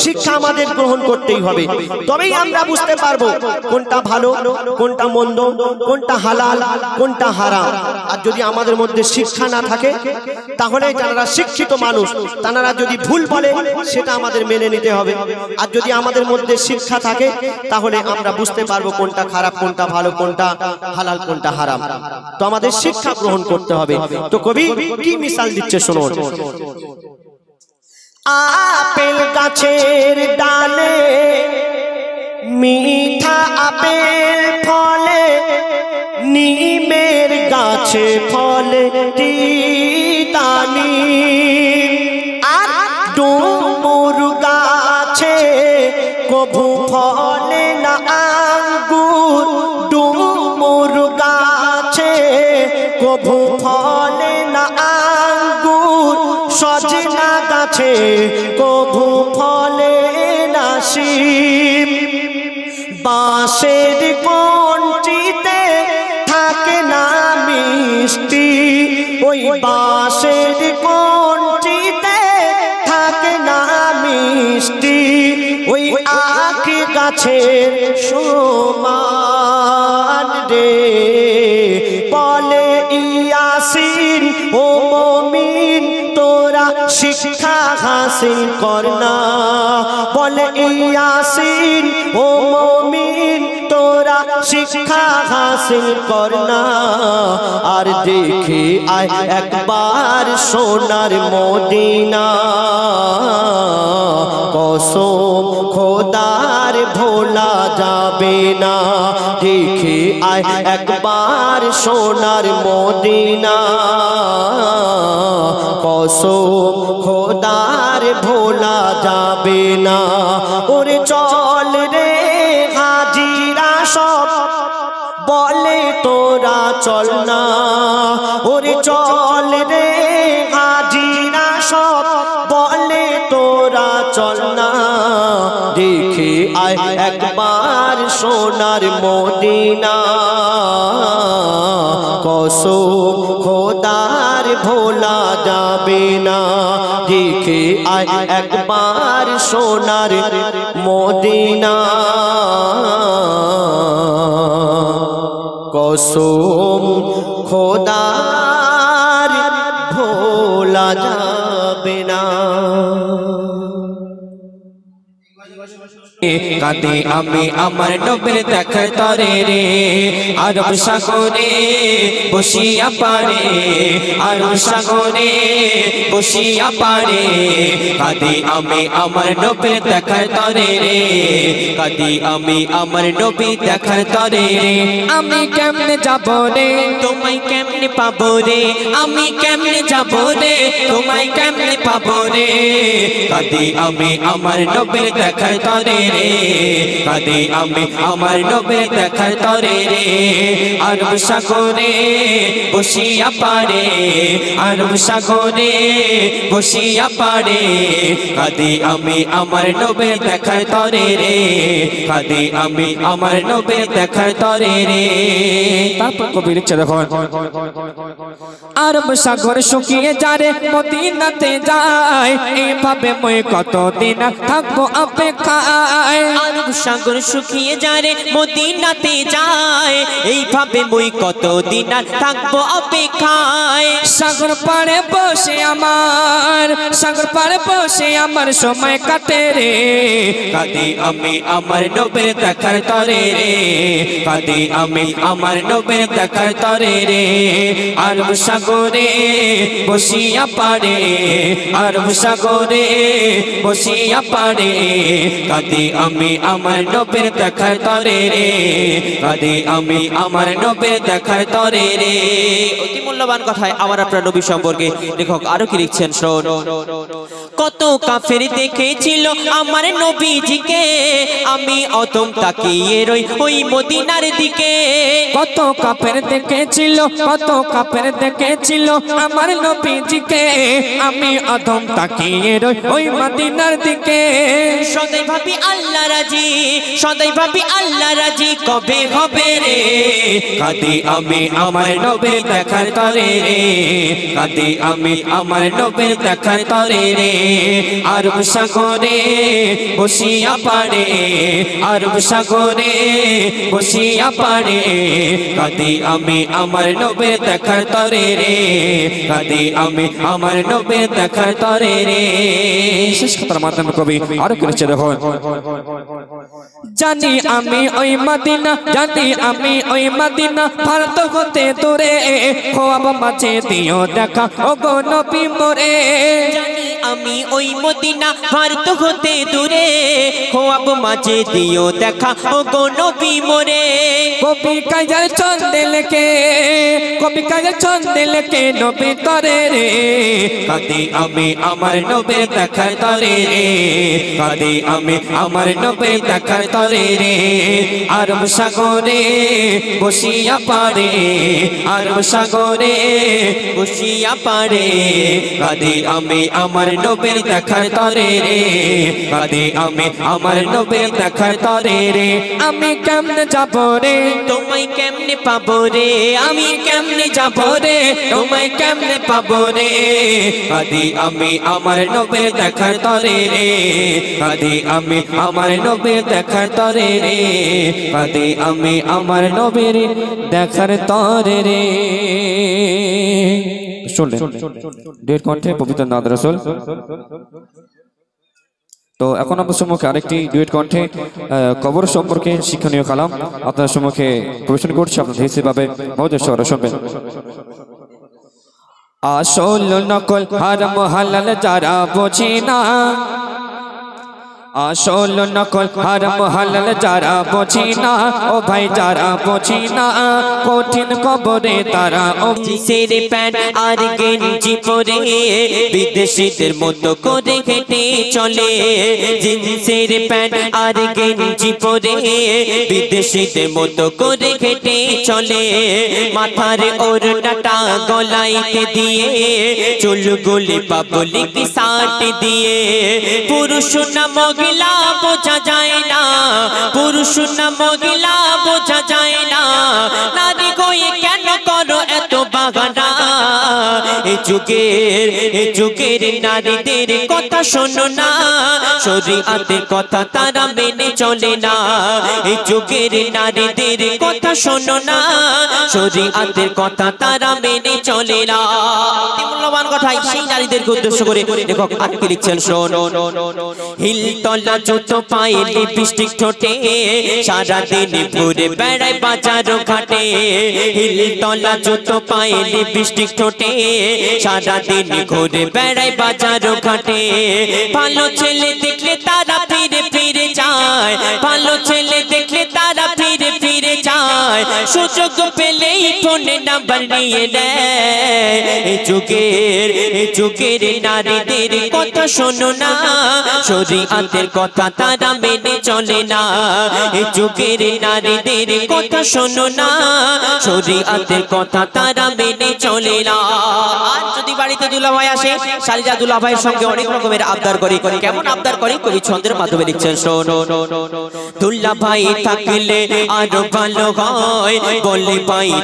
শিক্ষা আমাদের গ্রহণ করতেই হবে তবেই আমরা বুঝতে পারবো কোনটা ভালো কোনটা মন্দ কোনটা হালাল কোনটা হারাম আর যদি আমাদের মধ্যে শিক্ষা না থাকে তাহলে যারা শিক্ষিত মানুষ তারা যদি ভুল বলে সেটা আমাদের মেনে নিতে হবে আর যদি আমাদের মধ্যে শিক্ষা থাকে তাহলে আমরা বুঝতে পারবো কোনটা খারাপ কোনটা ভালো কোনটা হালাল কোনটা হারাম তো আমাদের শিক্ষা গ্রহণ করতে হবে তো কবি কি মিসাল দিচ্ছে শুনুন আপেল গাছের ডালে মিঠা আপেল ফলে নিমের গাছে ফলে তিতানি আর ডুমুর গাছে কভু ফলে না আঙ্গুর ডুমুর গাছে কভু ফলে না আঙ্গুর সজনা গাছে কভু ফলে না শিম বাঁশের কঞ্চিতে থাকে না মিষ্টি ওই বাঁশের কঞ্চিতে থাকে না মিষ্টি ওই আখ গাছের সমান রে বলে ইয়াসিন ও মুমিন তোরা শিক্ষা হাসিল করনা বলে ইয়াসিন ও মুমিন তোরা শিক্ষা হাসিল করনা আর দেখে আয় একবার সোনার মদিনা কসম খোদার ভোলা যাবে না দেখে আয় একবার সোনার মদিনা কসম খোদার ভোলা যাবে না ওরে চল রে হাজিরা সব বলে তোরা চল না ওরে চল রে হাজিরা সব বলে তোরা চল না দেখে আয় একবার সোনার মদিনা কসম খোদার ভোলা যাবে না দেখে আয় একবার সোনার মদিনা কসম খোদার ভোলা যাবে না কাঁদে আমি আমার নবীর দেখার তরে রে আরব সাগরে বসিয়া পারে আরব সাগরে বসিয়া পারে কাঁদে আমি আমার নবীর দেখার তরে রে কাঁদে আমি আমার নবী দেখার তরে রে আমি কেমনে যাব রে তোমায় কেমনে পাবো রে আমি কেমনে যাব রে তোমায় কেমনে পাবো রে কাঁদে আমি আমার নবীর দেখার তরে রে কাঁদে আমি আমার নবীর দেখার তরে রে আরব সাগরে বসিয়া পারে আরব সাগরে বসিয়া পারে কাঁদে আমি আমার নবীর দেখার তরে রে কাঁদে আমি আমার নবীর দেখার তরে রে তারপর কবির ইচ্ছে দেখো আরব সাগর শুকিয়ে যারে মদিনাতে যা যায় এইভাবে মই কতদিন থাকবো অপেক্ষায় আরব সাগর শুকিয়ে যায় রে মদিনাতে যায় এইভাবে মই কতদিন আর থাকবো অপেক্ষায় সাগর পাড়ে বসে আমার সাগর পাড়ে বসে আমার সময় কাটে রে কাঁদি আমি আমার নবীর দেখার তরে রে কাঁদি আমি আমার নবীর দেখার তরে রে আরব সাগরে বসিয়া পারে আরব সাগরে বসিয়া পারে কাঁদি আমি আমার নবীর দেখার তরে রে কাঁদি আমি আমার নবীর দেখার তরে রে অতি মূল্যবান কথায় আমার আপনার নবী সম্পর্কে লেখক আরো কি লিখছেন শোন কত কাফের দেখেছিল আমার নবীজিকে আমি অতম তাকিয়ে রই ওই মদিনার দিকে কত কাফের দেখেছিল কত কাফের দেখেছিল আমার নবীজিকে আমি অধম তাকিয়ে রই ওই মদিনার দিকে সদাই ভাবি আল্লাহ রাজি সদাই ভাবি আল্লাহ রাজি কবে হবে রে কাঁদি আমি আমার নবীর দেখার তরে রে কাঁদি আমি আমার নবীর দেখার তরে রে আরব সাগরে বসিয়া পারে আরব সাগরে বসিয়া পারে কাঁদি আমি আমার নবীর দেখার তরে রে কাঁদি আমি আমার নবীর দেখার তরে রে শেষ কথার মাধ্যমে কবি আরো করেছে দেখো জানি আমি ওই মদিনা জানি আমি ওই মদিনা ভারত হতে দূরে খোয়াব মাঝে দিও দেখা ও গো নবী মোরে জানি আমি ওই মদিনা ভারত হতে দূরে খোয়াব মাঝে দিও দেখা ও গো নবী মোরে কবি কাজার ছন্দে লেখে কবি কাজার ছন্দে লেখে নবী তরে রে কাঁদি আমি আমার নবীর দেখার তরে রে কাঁদি আমি আমার নবীর দেখার তরে রে আরব সাগরে বসিয়া পারে আরব সাগরে বসিয়া পারে কাঁদি আমি আমার নবীর দেখার তরে রে কাঁদি আমি আমার নবীর দেখার তরে রে আমি কেমনে যাব রে তোমায় কেমনে পাবো রে আমি কেমনে যাব রে তোমায় কেমনে পাবো রে কাঁদি আমি আমার নবীর দেখার তরে রে কাঁদি আমি আমার নবীর দেখার তরে রে কাঁদি আমি আমার নবীর দেখার তরে রে শুনলেন ডেট কণ্ঠে পবিত্র নাদ রাসূল। তো এখন আপনার সম্মুখে আরেকটি ডুয়েট কণ্ঠে কবর সম্পর্কে শিক্ষণীয় কালাম আপনার সম্মুখে পরিবেশন করছে আপনাদের হিসেবে মহোদয় সহরা শুনবেন। আসল নকল হারাম হালাল যারা বোঝে না আসল নকল হারাম হালাল যারা বোঝে না ও ভাই যারা বোঝে না কঠিন কবরে তারা জিন্সের প্যান্ট আর গেঞ্জি পরে বিদেশিদের মতো করে হেঁটে চলে জিন্সের প্যান্ট আর গেঞ্জি পরে বিদেশিদের মতো করে হেঁটে চলে মাথার ওড়নাটা গলাইতে দিয়ে চুলগুলি পাবলিক সাট দিয়ে পুরুষ না মহিলা বোঝা যায় না পুরুষ না মহিলা বোঝা যায় না নারী হয়ে কেন করো এত বাগানা এ যুগের নারীদের কথা শোনো না শরীয়তের কথা তারা মেনে চলে না এই যুগের নারীদের কথা শোনো না শরীয়তের কথা তারা মেনে চলে না। মূল্যবান কথাই সেই নারীদেরকে উদ্দেশ্য করে লেখক আর কি লিখছেন শোনো হিল তলা জুতো পায়ে লিপস্টিক ঠোঁটে সারা দিন ঘুরে বেড়ায় বাজার ঘাটে হিল তলা জুতো পায়ে লিপস্টিক ঠোঁটে সারা দিন ঘুরে বেড়ায় বাজার ঘাটে ভালো ছেলে দেখলে তারা ফিরে ফিরে যায় ভালো ছেলে দেখলে তারা ফিরে ফিরে যায় সুযোগ পেলেই ফোনে নাম্বার নিয়ে নেয় এই যুগের নারীদের কথা শোনো না শরীয়তের কথা তারা মেনে চলে না এই যুগের নারীদের কথা শোনো না শরীয়তের কথা তারা মেনে চলে না। আর যদি বাড়িতে দুলাভাই আসে শালিজা দুলাভাইয়ের সঙ্গে অনেক রকমের আবদার করে কেমন আবদার করে কবি ছন্দের মাধ্যমে লিখছেন শোনো দুলাভাই থাকলে আরো ভালো হয় বলে ভাই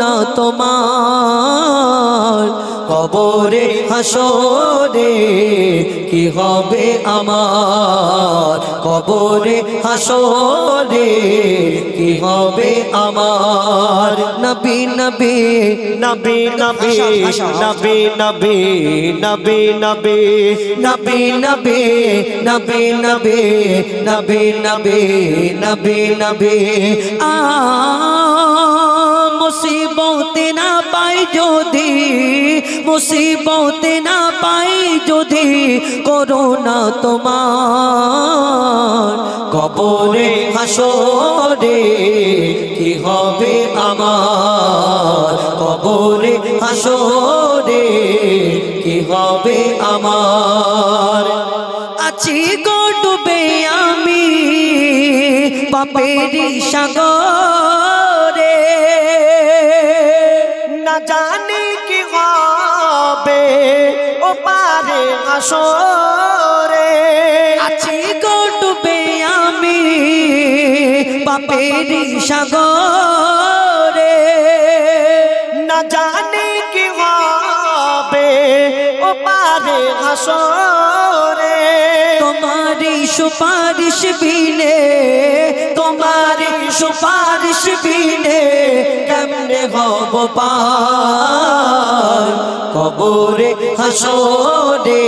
না তোমার কবরে হাসরে কি হবে আমার কবরে হাসরে কি হবে আমার নবী নবী নবী নবী নবী নবী নবী নবী নবী নবী নবী নবী নবী নবী নবী নবী মুসিবতে না পাই যদি মুসিবতে না পাই যদি করোনা তোমার কবরে হাসরে কি হবে আমার কবরে হাসরে কি হবে আমার আছি গো ডুবে আমি পাপের সাগরে না জানি কি হবে ও পারে আসরে আছি গো ডুবে আমি পাপের সাগরে না জানি কি হবে ও পারে আসরে তোমারি সুপারিশ বিনে তোমারি সুপারিশ বিনে কেমনে হব পার কবরে হাসরে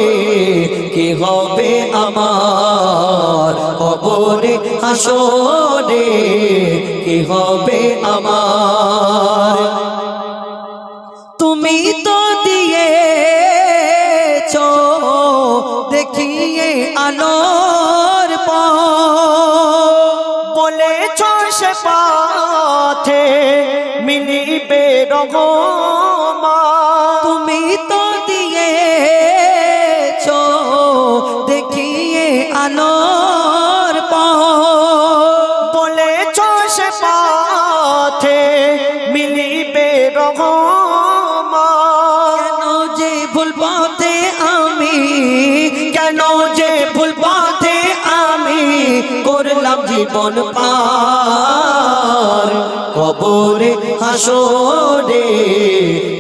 কি হবে আমার কবরে হাসরে কি হবে আমার তুমি তো দিয়েছো দেখিয়ে আলোর বলেছ সে পথে মিলিবে রহমত তুমি তো দিয়েছো দেখিয়ে আলোর বলেছ সে পথে মিলিবে রহমত কেন যে ভুল পথে আমি কেন যে ভুল পথে আমি করলাম জীবন পার কবরে হাসরে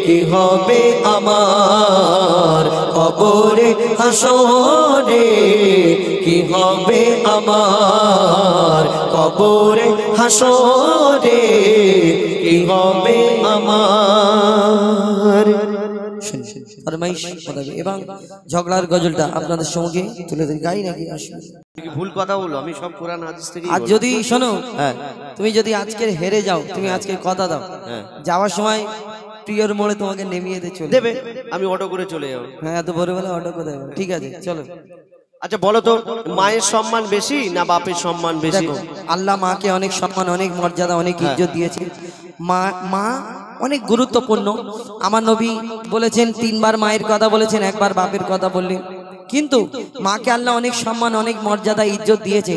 কি হবে আমার কবরে হাসরে কি হবে আমার কবরে হাসরে কি হবে আমার ফরমাইশ পড়াবে এবং ঝগড়ার গজলটা আপনাদের সঙ্গে তুলে ধরি গাই নাকি আসবে ভুল কথা বলো আমি সব কোরআন হাদিস থেকে আর যদি শোনো তুমি যদি আজকের হেরে যাও তুমি আজকে কথা দাও যাওয়ার সময় প্রিয়র মোড়ে তোমাকে নেমিয়ে দিয়ে চলে দেবে আমি অটো করে চলে যাবো হ্যাঁ এত ভোরবেলা অটো করে দেবে ঠিক আছে চলো আচ্ছা বলো তো মায়ের সম্মান বেশি না বাপের সম্মান বেশি দেখো আল্লাহ মাকে অনেক সম্মান অনেক মর্যাদা অনেক ইজ্জত দিয়েছে মা অনেক গুরুত্বপূর্ণ আমার নবী বলেছেন 3 বার মায়ের কথা বলেছেন একবার বাপের কথা বললেন কিন্তু মাকে আল্লাহ অনেক সম্মান অনেক মর্যাদা ইজ্জত দিয়েছে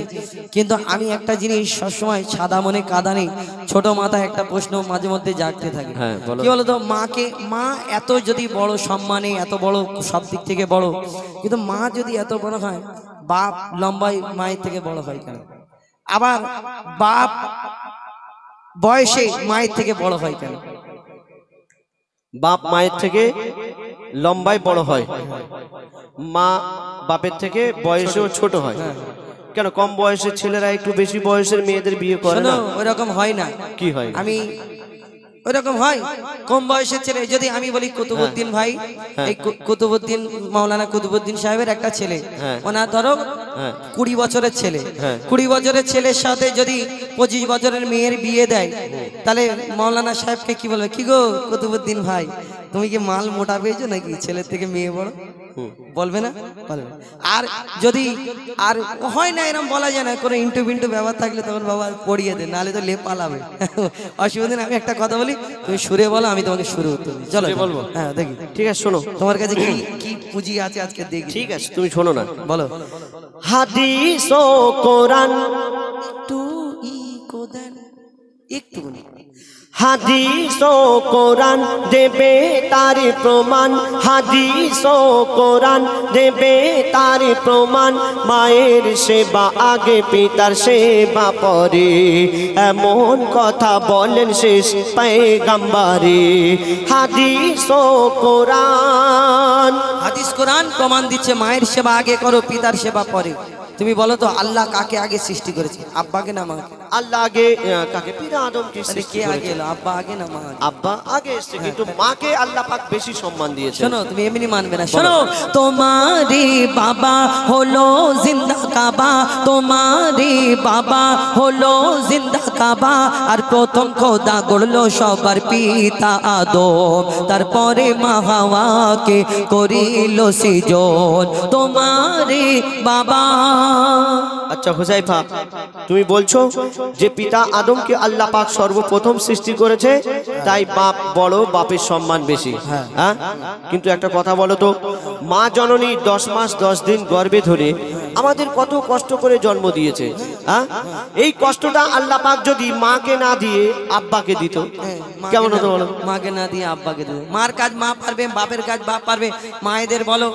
কিন্তু আমি একটা জিনিস সবসময় সাদা মনে কাদা নেই ছোট মাথায় একটা প্রশ্ন মাঝে মধ্যে জাগতে থাকে কি বলতো মা এত যদি বড় সম্মানে এত বড় সব দিক থেকে বড় কিন্তু মা যদি এত বড় হয় বাপ লম্বাই মায়ের থেকে বড় হয় কেন আবার বাপ বয়সে মায়ের থেকে বড় হয় কেন বাপ মায়ের থেকে লম্বায় বড় হয় মা বাপের থেকে বয়সেও ছোট হয় কেন কম বয়সের ছেলেরা একটু বেশি বয়সের মেয়েদের বিয়ে করে না ওইরকম হয় না কি হয় আমি ওইরকম হয় কম বয়সের ছেলে যদি আমি বলি কুতুবউদ্দিন ভাই এই কুতুবউদ্দিন মাওলানা কুতুবউদ্দিন সাহেবের একটা ছেলে ওনার ধরো 20 বছরের ছেলে 20 বছরের ছেলের সাথে যদি 25 বছরের মেয়ের বিয়ে দেয় তাহলে মাওলানা সাহেবকে কি বলবে কি গো কুতুবউদ্দিন ভাই তুমি কি মাল মোটা পেয়েছো নাকি ছেলের থেকে মেয়ে বড় বলবে না বলবে আর যদি আর হয় না এরকম বলা যায় না কোনো ইন্টু বিন্টু ব্যাপার থাকলে তখন বাবা পড়িয়ে দে নাহলে তো লেপ পালাবে অসুবিধা নেই আমি একটা কথা বলি তুমি সুরে বলো আমি তোমাকে সুরে উত্তর দিই চলো বলবো হ্যাঁ দেখি ঠিক আছে শোনো তোমার কাছে কি পুঁজি আছে আজকে দেখি ঠিক আছে তুমি শোনো না বলো হাদিস ও কোরআন একটু ই কোদান একটু হাদিস ও কোরআন দেবে তার প্রমাণ, হাদিস ও কোরআন দেবে তার প্রমাণ। মায়ের সেবা আগে পিতার সেবা পরে, এমন কথা বলেন শেষ পয়গম্বরে। হাদিস ও কোরআন, হাদিস কোরআন প্রমাণ দিচ্ছে মায়ের সেবা আগে করো, পিতার সেবা পরে। তুমি বলো তো আল্লাহ কাকে আগে সৃষ্টি করেছে, আব্বাকে না মাকে? আল্লাহ আগে কাকে? পিতা আদমকে তাহলে সৃষ্টি কে আগে করেছে। এলো, আব্বা আগে না মা আগে? আব্বা আগে এসেছে, কিন্তু মাকে আল্লাহ পাক বেশি সম্মান দিয়েছে। শোনো, তুমি এমনি মানবে না। শোনো, তোমারে বাবা হলো জিন্দা কাবা, তোমারে বাবা হলো জিন্দা কাবা। আর প্রথম খোদা গড়লো সবার পিতা আদম, তারপরে মা হাওয়াকে করিল সৃজন। তোমারে বাবা। আচ্ছা হুজাইফা, তুমি বলছো যে পিতা আদমকে আল্লাহ পাক সর্বপ্রথম সৃষ্টি করেছে, তাই বাপ বড়, বাপের সম্মান বেশি। হ্যাঁ, কিন্তু একটা কথা বলো তো, মা জননী 10 মাস 10 দিন গর্ভে ধরে আমাদের কত কষ্ট করে জন্ম দিয়েছে। হ্যাঁ, এই কষ্টটা আল্লাহ পাক যদি মাকে না দিয়ে আব্বাকে দিত, কেমন হতো বলো? মাকে না দিয়ে আব্বাকে দেবো। মার কাজ মা পারবে, বাপের কাজ বাপ পারবে। মায়েদের বলো,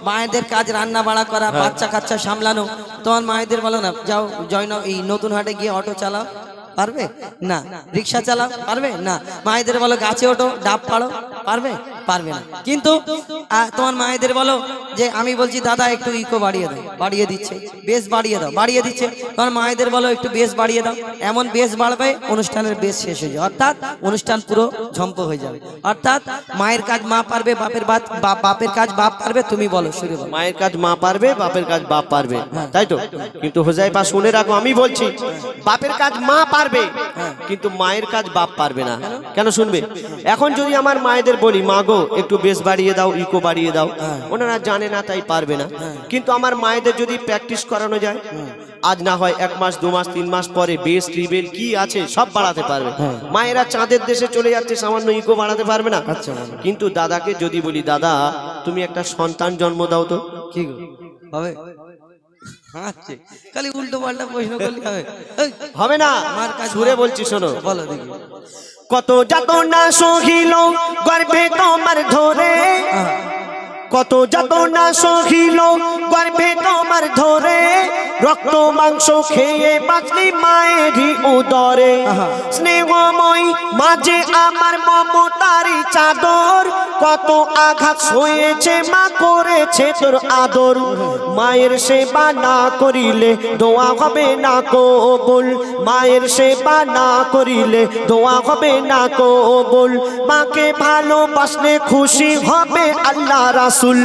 মায়েদের কাজ রান্না বাড়া করা, বাচ্চা কাচ্চা সামলানো। তোমার মায়েদের বলো না, যাও জয়না এই নতুন হাটে গিয়ে অটো চালাও, পারবে না? রিক্সা চালাও, পারবে না? মায়েদের বলো গাছে ওঠো, ডাব পাড়ো, পারবে? পারবে না। কিন্তু তোমার মায়েদের বলো যে আমি বলছি দাদা একটু ইকো বাড়িয়ে দাও, বাড়িয়ে দিচ্ছে। বেশ বাড়িয়ে দাও, বাড়িয়ে দিচ্ছে। তোমার মায়েদের বলো একটু বেশ বাড়িয়ে দাও, এমন বেশ বাড়বে অনুষ্ঠানের বেশ শেষ হয়ে যাবে, অর্থাৎ অনুষ্ঠান পুরো ঝম্প হয়ে যাবে। অর্থাৎ মায়ের কাজ মা পারবে, বাপের কাজ বাপ পারবে। তুমি বলো, শুরু বলো। মায়ের কাজ মা পারবে, বাপের কাজ বাপ পারবে, তাই তো? কিন্তু হুজাইফা শুনে রাখো, আমি বলছি বাপের কাজ মা পারবে, কিন্তু মায়ের কাজ বাপ পারবে না। কেন শুনবে? এখন যদি আমার মায়েদের বলি মা গো একটু বেশ বাড়িয়ে দাও, ইকো বাড়িয়ে দাও, ওনারা জানে না তাই পারবে না। কিন্তু আমার মায়েদের যদি প্র্যাকটিস করানো যায়, আজ না হয় 1 মাস 2 মাস 3 মাস পরে বেস ট্রিবেল কি আছে সব বাড়াতে পারবে। মায়েরা চাঁদের দেশে চলে যাচ্ছে, সামান্য ইকো বাড়াতে পারবে না। কিন্তু দাদাকে যদি বলি দাদা তুমি একটা সন্তান জন্ম দাও তো, কি গো হবে? আচ্ছা, খালি উল্টো পাল্টা প্রশ্ন করলে হবে? হবে না। আমার কাজ সুরে বলছি, শোনো। বলো দেখি। কত যাতনা সহিল গর্ভে তোমার ধরে, কত যাতনা সহিল গর্ভে তোমার ধরে, রক্ত মাংস খেয়ে বাঁচলি মায়েরই উদরে। স্নেহময় মাঝে আমার মমতারি চাদর, কত আঘাত সয়েছে মা করেছে তোর আদর। মায়ের সেবা না করিলে দোয়া হবে না কবুল, মায়ের সেবা না করিলে দোয়া হবে না কবুল। মাকে ভালোবাসলে খুশি হবে আল্লাহ রাসূল।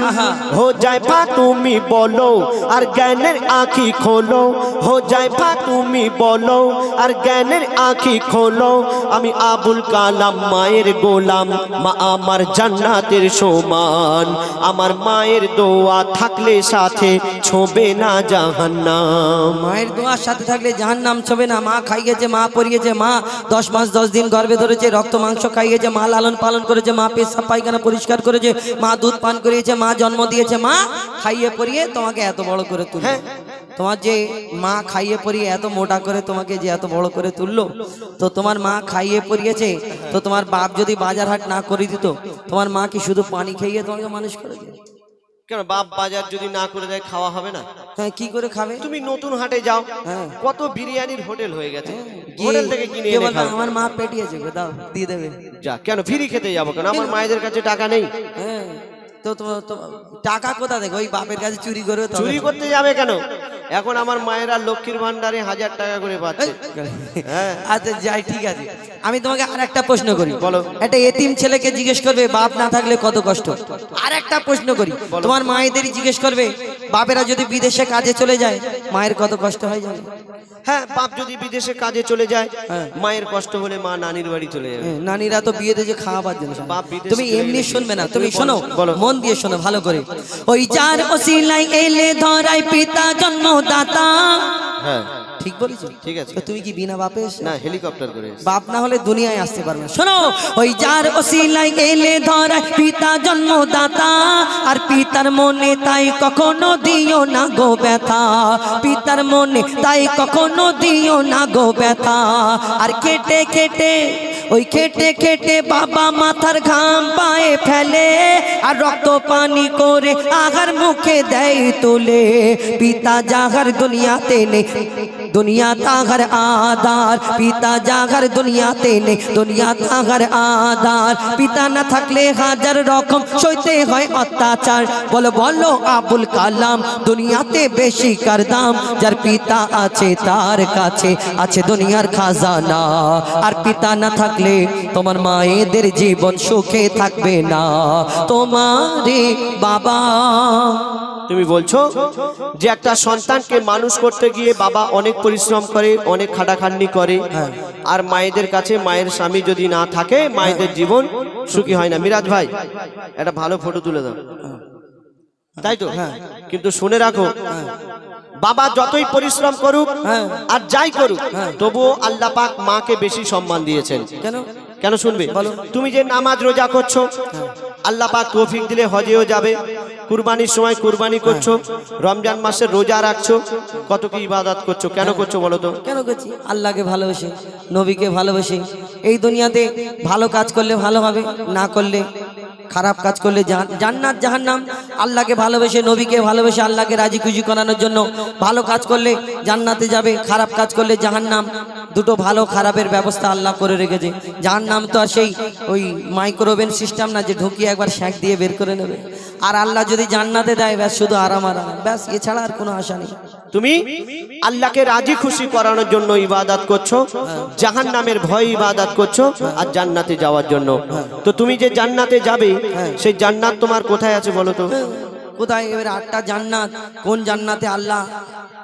হুজাইফা তুমি বলো আর জ্ঞানের আঁখি খোলো, হুজাইফা তুমি বলো আর জ্ঞানের আঁখি খোলো। আমি আবুল কালাম মায়ের গোলাম, মা আমার জান্নাতের সমান। আমার মায়ের দোয়া থাকলে সাথে ছোবে না জাহান্নাম। মায়ের দোয়ার সাথে থাকলে জাহান্নাম ছবে না। মা খাইয়েছে, মা পরিয়েছে, মা 10 মাস 10 দিন গর্ভে ধরেছে, রক্ত মাংস খাইয়েছে, মা লালন পালন করেছে, মা পেশাব পায়খানা পরিষ্কার করেছে, মা দুধ পান করিয়েছে, মা জন্ম দিয়েছে, মা খাইয়ে পরিয়ে তোমাকে এত বড় করে তুললো। তোমার যে মা খাইয়ে পরিয়ে এত মোটা করে তোমাকে যে এত বড় করে তুললো, তো তোমার মা খাইয়ে পরিয়েছে, তো তোমার বাপ যদি বাজার হাট না করে দিত, তোমার মা কি শুধু পানি খাইয়ে তোমাকে মানুষ করেছে? কেন বাপ বাজার যদি না করে দেয় খাওয়া হবে না? হ্যাঁ, কি করে খাবে? তুমি নতুন হাটে যাও, কত বিরিয়ানির হোটেল হয়ে গেছে, হোটেল থেকে কিনে এনে খাও। আমার মা পেটিয়েছে, দাও দিয়ে দেবে। যা, কেন ফ্রি খেতে যাবো কেন? আমার মায়েদের কাছে টাকা নেই। হ্যাঁ, তো টাকা কোথা থেকে? ওই বাপের কাছে চুরি করে। চুরি করতে যাবে কেন? এখন আমার মায়েরা লক্ষ্মীর ভান্ডারে 1000 টাকা করে পাচ্ছে। আচ্ছা যাই, ঠিক আছে। আমি তোমাকে আর একটা প্রশ্ন করি, বলো। একটা এতিম ছেলেকে জিজ্ঞেস করবে বাপ না থাকলে কত কষ্ট। আর একটা প্রশ্ন করি, তোমার মায়েদেরই জিজ্ঞেস করবে বাপেরা যদি বিদেশে কাজে চলে যায় মায়ের কত কষ্ট হয় জানো? হ্যাঁ, বাপ যদি বিদেশে কাজে চলে যায়, মায়ের কষ্ট হলে মা নানির বাড়ি চলে যাবে। নানিরা তো বিয়েতে যে খাওয়াবার জন্য। বাপ বিদেশে তুমি এমনি শুনবে না, তুমি শোনো, বলো। মন দিয়ে শোনো ভালো করে। ওই যার ওসিলাই এলে ধরাই পিতা জন্মদাতা। হ্যাঁ ঠিক বলেছো? ঠিক আছে। তো তুমি কি বিনা বাপে এসে? না, হেলিকপ্টার করে। বাপ না হলে দুনিয়ায় আসতে পারবে না। শোনো, ওই যার ওসিলাই এলে ধরাই পিতা জন্মদাতা, আর পিতার মনে তাই কখনো দিও না গো ব্যথা, পিতার মনে তাই কখনো দিও না গো ব্যথা। আর কেটে কেটে ওই খেটে খেটে বাবা মাথার ঘাম পায়ে ফেলে আর রক্ত পানি করে আহার মুখে দেয় তুলে পিতা যাহার দুনিয়াতে নেই দুনিয়া তাহার আধার পিতা যাহার দুনিয়াতে নেই দুনিয়া তাহার আধার পিতা না থাকলে হাজার রকম সইতে হয় অত্যাচার বলো বলো আবুল কালাম দুনিয়াতে বেশি কার দাম যার পিতা আছে তার কাছে আছে দুনিয়ার খাজানা আর পিতা না থাকলে তোমার মায়েদের জীবন সুখে থাকবে না তোমারে বাবা। তুমি বলছো যে একটা সন্তানকে মানুষ করতে গিয়ে বাবা অনেক পরিশ্রম করে অনেক খাটাখাটনি করে আর মায়েদের কাছে মায়ের স্বামী যদি না থাকে মায়েদের জীবন সুখী হয় না। মিরাজ ভাই একটা ভালো ফটো তুলে দাও, তাই তো? কিন্তু শুনে রাখো বাবা যতই পরিশ্রম করুক আর যাই করুক তবুও আল্লাহ পাক মাকে বেশি সম্মান দিয়েছেন। কেন কেন শুনবে? তুমি যে নামাজ রোজা করছো আল্লাহ পাক তৌফিক দিলে হজেও যাবে, কুরবানির সময় কুরবানি করছো, রমজান মাসে রোজা রাখছো, কত কি ইবাদত করছো, কেন করছো বলো তো? কেন করছি? আল্লাহকে ভালোবেসে নবীকে ভালোবেসে। এই দুনিয়াতে ভালো কাজ করলে ভালো হবে, না করলে খারাপ কাজ করলে জান্নাত জাহান্নাম। আল্লাহকে ভালোবেসে নবীকে ভালোবেসে আল্লাহকে রাজি খুশি করানোর জন্য ভালো কাজ করলে জান্নাতে যাবে, খারাপ কাজ করলে জাহান্নাম। দুটো ভালো খারাপের ব্যবস্থা আল্লাহ করে রেখেছে। জাহান্নাম তো আর সেই ওই মাইক্রোওভেন সিস্টেম না যে ঢুকিয়ে একবার শ্যাক দিয়ে বের করে নেবে। আর আল্লাহ যদি জান্নাতে দেয় ব্যাস শুধু আরাম আরাম, ব্যাস এছাড়া আর কোনো আশা নেই। তুমি আল্লাহকে রাজি খুশি করানোর জন্য ইবাদত করছো, জাহান্নামের ভয়ে ইবাদত করছো আর জান্নাতে যাওয়ার জন্য। তো তুমি যে জান্নাতে যাবে সেই জান্নাত তোমার কোথায় আছে বলো তো? কোথায়? এবার 8টা জান্নাত, কোন জান্নাতে আল্লাহ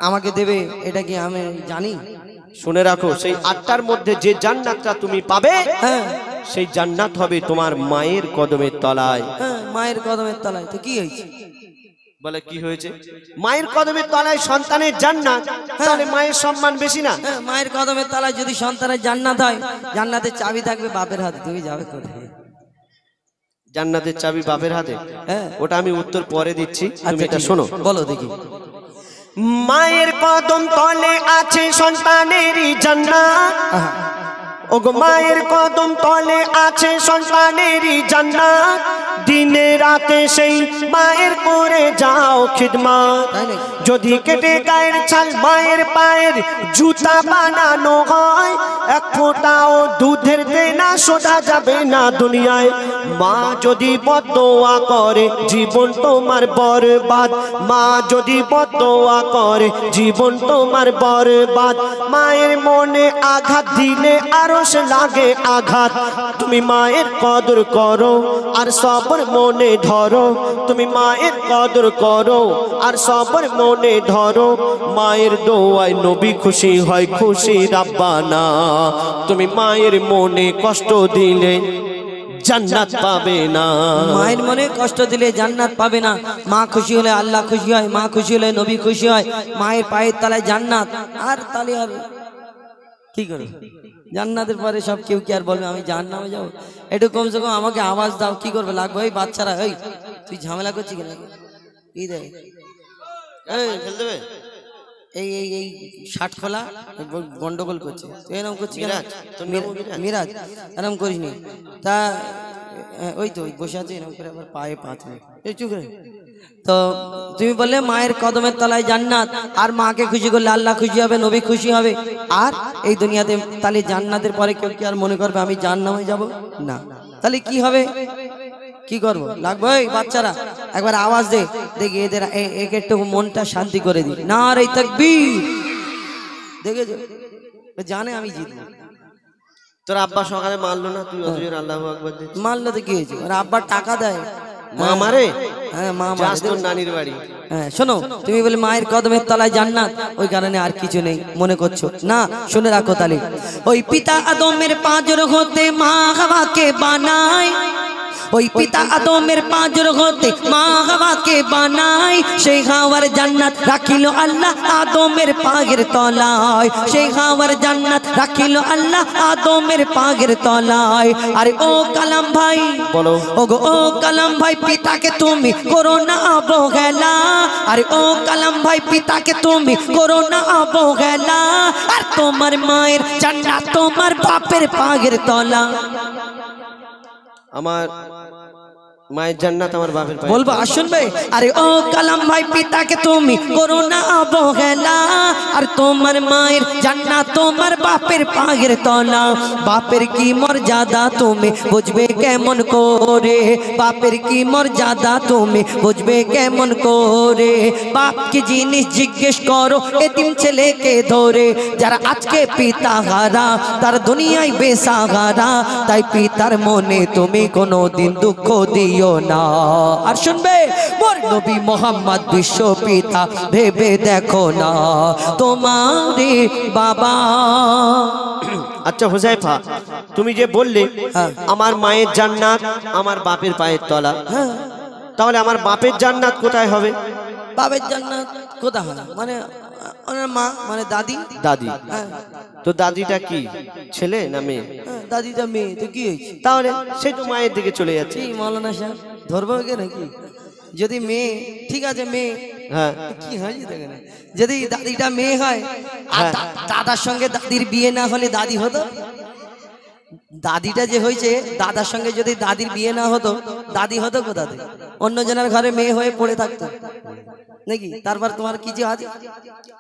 আমাকে দেবে এটা কি আমি জানি? শুনে রাখো সেই 8টার মধ্যে যে জান্নাতটা তুমি পাবে সেই জান্নাত হবে তোমার মায়ের কদমের তলায়। মায়ের কদমের তলায়। তো কি হয়েছে? বলে কি হয়েছে? মায়ের কদমের তলায় সন্তানের জান্নাত, তাহলে মায়ের সম্মান বেশি না? মায়ের কদমের তলায় যদি সন্তানের জান্নাত হয়, জান্নাতের চাবি থাকবে বাপের হাতে, তুমি যাবে কোথায়? জান্নাতের চাবি বাপের হাতে? ওটা আমি উত্তর পরে দিচ্ছি, তুমি এটা শোনো। বলো দেখি। মায়ের কদম তলে আছে সন্তানেরই জান্নাত, ওগো মায়ের কদম তলে আছে সন্তানেরই জান্নাত। দিনে রাতে সেই মায়ের করে যাও খিদমত, যদি কেটে গায়ের ছাল মায়ের পায়ের জুতা বানানো হয়, এক ফোঁটাও দুধের দেনা শোধা যাবে না দুনিয়ায়। মা যদি বদদোয়া করে জীবন তোমার বরবাদ, মা যদি বদদোয়া করে জীবন তোমার বরবাদ। মায়ের মনে আঘাত দিলে আরশ লাগে আঘাত, তুমি মায়ের কদর করো আর সবর মনে ধরো, তুমি মায়ের কদর করো আর সবর মনে ধরো। মায়ের দোয়ায় নবী খুশি হয়, খুশি রাব্বানা। তুমি মায়ের মনে কষ্ট দিলে জান্নাত পাবে না। মায়ের মনে কষ্ট দিলে জান্নাত পাবে না। মা খুশি হলে আল্লাহ খুশি হয়, মা খুশি হলে নবী খুশি হয়। মায়ের পায়ের তলায় জান্নাত, আর তাহলে আর কি করে? জান্নাতের পরে সব কেউ কি আর বলবে আমি জাহান্নামে যাবো? একটু কমসে কম আমাকে আওয়াজ দাও, কি করবে? লাগবে ওই বাচ্চারা, এই তুই ঝামেলা করছিস কেন? কি দেয় এই এই এই শার্ট খোলা গন্ডগোল করছে, এরকম করছি কেন? মিরাজ এরকম করিস নি। তা ওই তো বসে আছে এরকম করে, আবার পায়ে পাত এই চুপ করে। তো তুমি বললে মায়ের কদমের তলায় জান্নাত, আর মাকে খুশি করলে আল্লাহ খুশি হবে, নবী খুশি হবে। আর এই দুনিয়াতে তাহলে জান্নাতের পরে কেউ কি আর মনে করবে আমি জাহান্নামে যাব? না। তাহলে কি হবে? কি করবো? লাগবে ওই বাচ্চারা একবার আওয়াজ দে, দেখি এদের এক একটু মনটা শান্তি করে দিই। নারে তাকবীর, দেখেছো? জানে আমি জিতবো। তোর আব্বা সকালে মারলো না, তুই অতজন আল্লাহু আকবার দিচ্ছিস। মারলো তো কি হয়েছে? ওর আব্বা টাকা দেয়। মা মারে? হ্যাঁ মা যাস মারে। তোর নানির বাড়ি। হ্যাঁ শোনো, তুমি বলে মায়ের কদমের তলায় জান্নাত, ওই কারণে আর কিছু নেই মনে করছো না। শুনে রাখো তাহলে, ওই পিতা আদমের পাঁজর হতে মা হাওয়াকে বানায়, ওই পিতা আদমের পাঁজর হতে মা হাওয়াকে বানায়, সেই হাওয়ার জান্নাত রাখিল আল্লাহ আদমের পায়ের তলায়, সেই হাওয়ার জান্নাত রাখিল আল্লাহ আদমের পায়ের তলায়। আরে ও কালাম ভাই বলো। ও কালাম ভাই পিতাকে তুমি করো না অবহেলা, আরে ও কালাম ভাই পিতাকে তুমি করো না অবহেলা, আর তোমার মায়ের জান্নাত তোমার বাপের পায়ের তলা। আমার মায়ের জান্নাত আমার বাপের পায়ে। বলবো আর শুনবে? আরে ও কালাম ভাই পিতাকে তুমি করো না অবহেলা, আর তোমার মায়ের জান্নাত তোমার বাপের পায়ের তলা। বাপের কি মর্যাদা তুমি বুঝবে কেমন করে, বাপের কি মর্যাদা তুমি বুঝবে কেমন করে। বাপ কি জিনিস জিজ্ঞেস করো এতিম ছেলেকে ধরে, যারা আজকে পিতা হারা তার দুনিয়ায় বেসাহারা, তাই পিতার মনে তুমি কোনোদিন দুঃখ দিও না। আর শুনবে মোর নবী মোহাম্মদ বিশ্ব পিতা ভেবে দেখো না তোমারে বাবা। আচ্ছা হুজাইফা, তুমি যে বললে হ্যাঁ। আমার মায়ের জান্নাত আমার বাপের পায়ের তলা, হ্যাঁ, তাহলে আমার বাপের জান্নাত কোথায় হবে? বাবের জান্নাত কোথা হয়? মানে ওনার মা মানে দাদি। দাদি। হ্যাঁ, তো দাদিটা কি ছেলে না মেয়ে? হ্যাঁ, দাদিটা মেয়ে, তো কি হয়েছে? তাহলে সে তো মায়ের দিকে চলে যাচ্ছে। কি মৌলানা সাহেব ধরবো কে নাকি? যদি মেয়ে ঠিক আছে মেয়ে, হ্যাঁ কি হয়েছে দেখেন, যদি দাদিটা মেয়ে হয় আর হ্যাঁ। দাদার সঙ্গে দাদির বিয়ে না হলে দাদি হতো। দাদিটা যে হয়েছে দাদার সঙ্গে যদি দাদির বিয়ে না হতো দাদি হতো কোথা থেকে? অন্য জনের ঘরে মেয়ে হয়ে পড়ে থাকতো নাকি? তারপর তোমার কি যে আছে?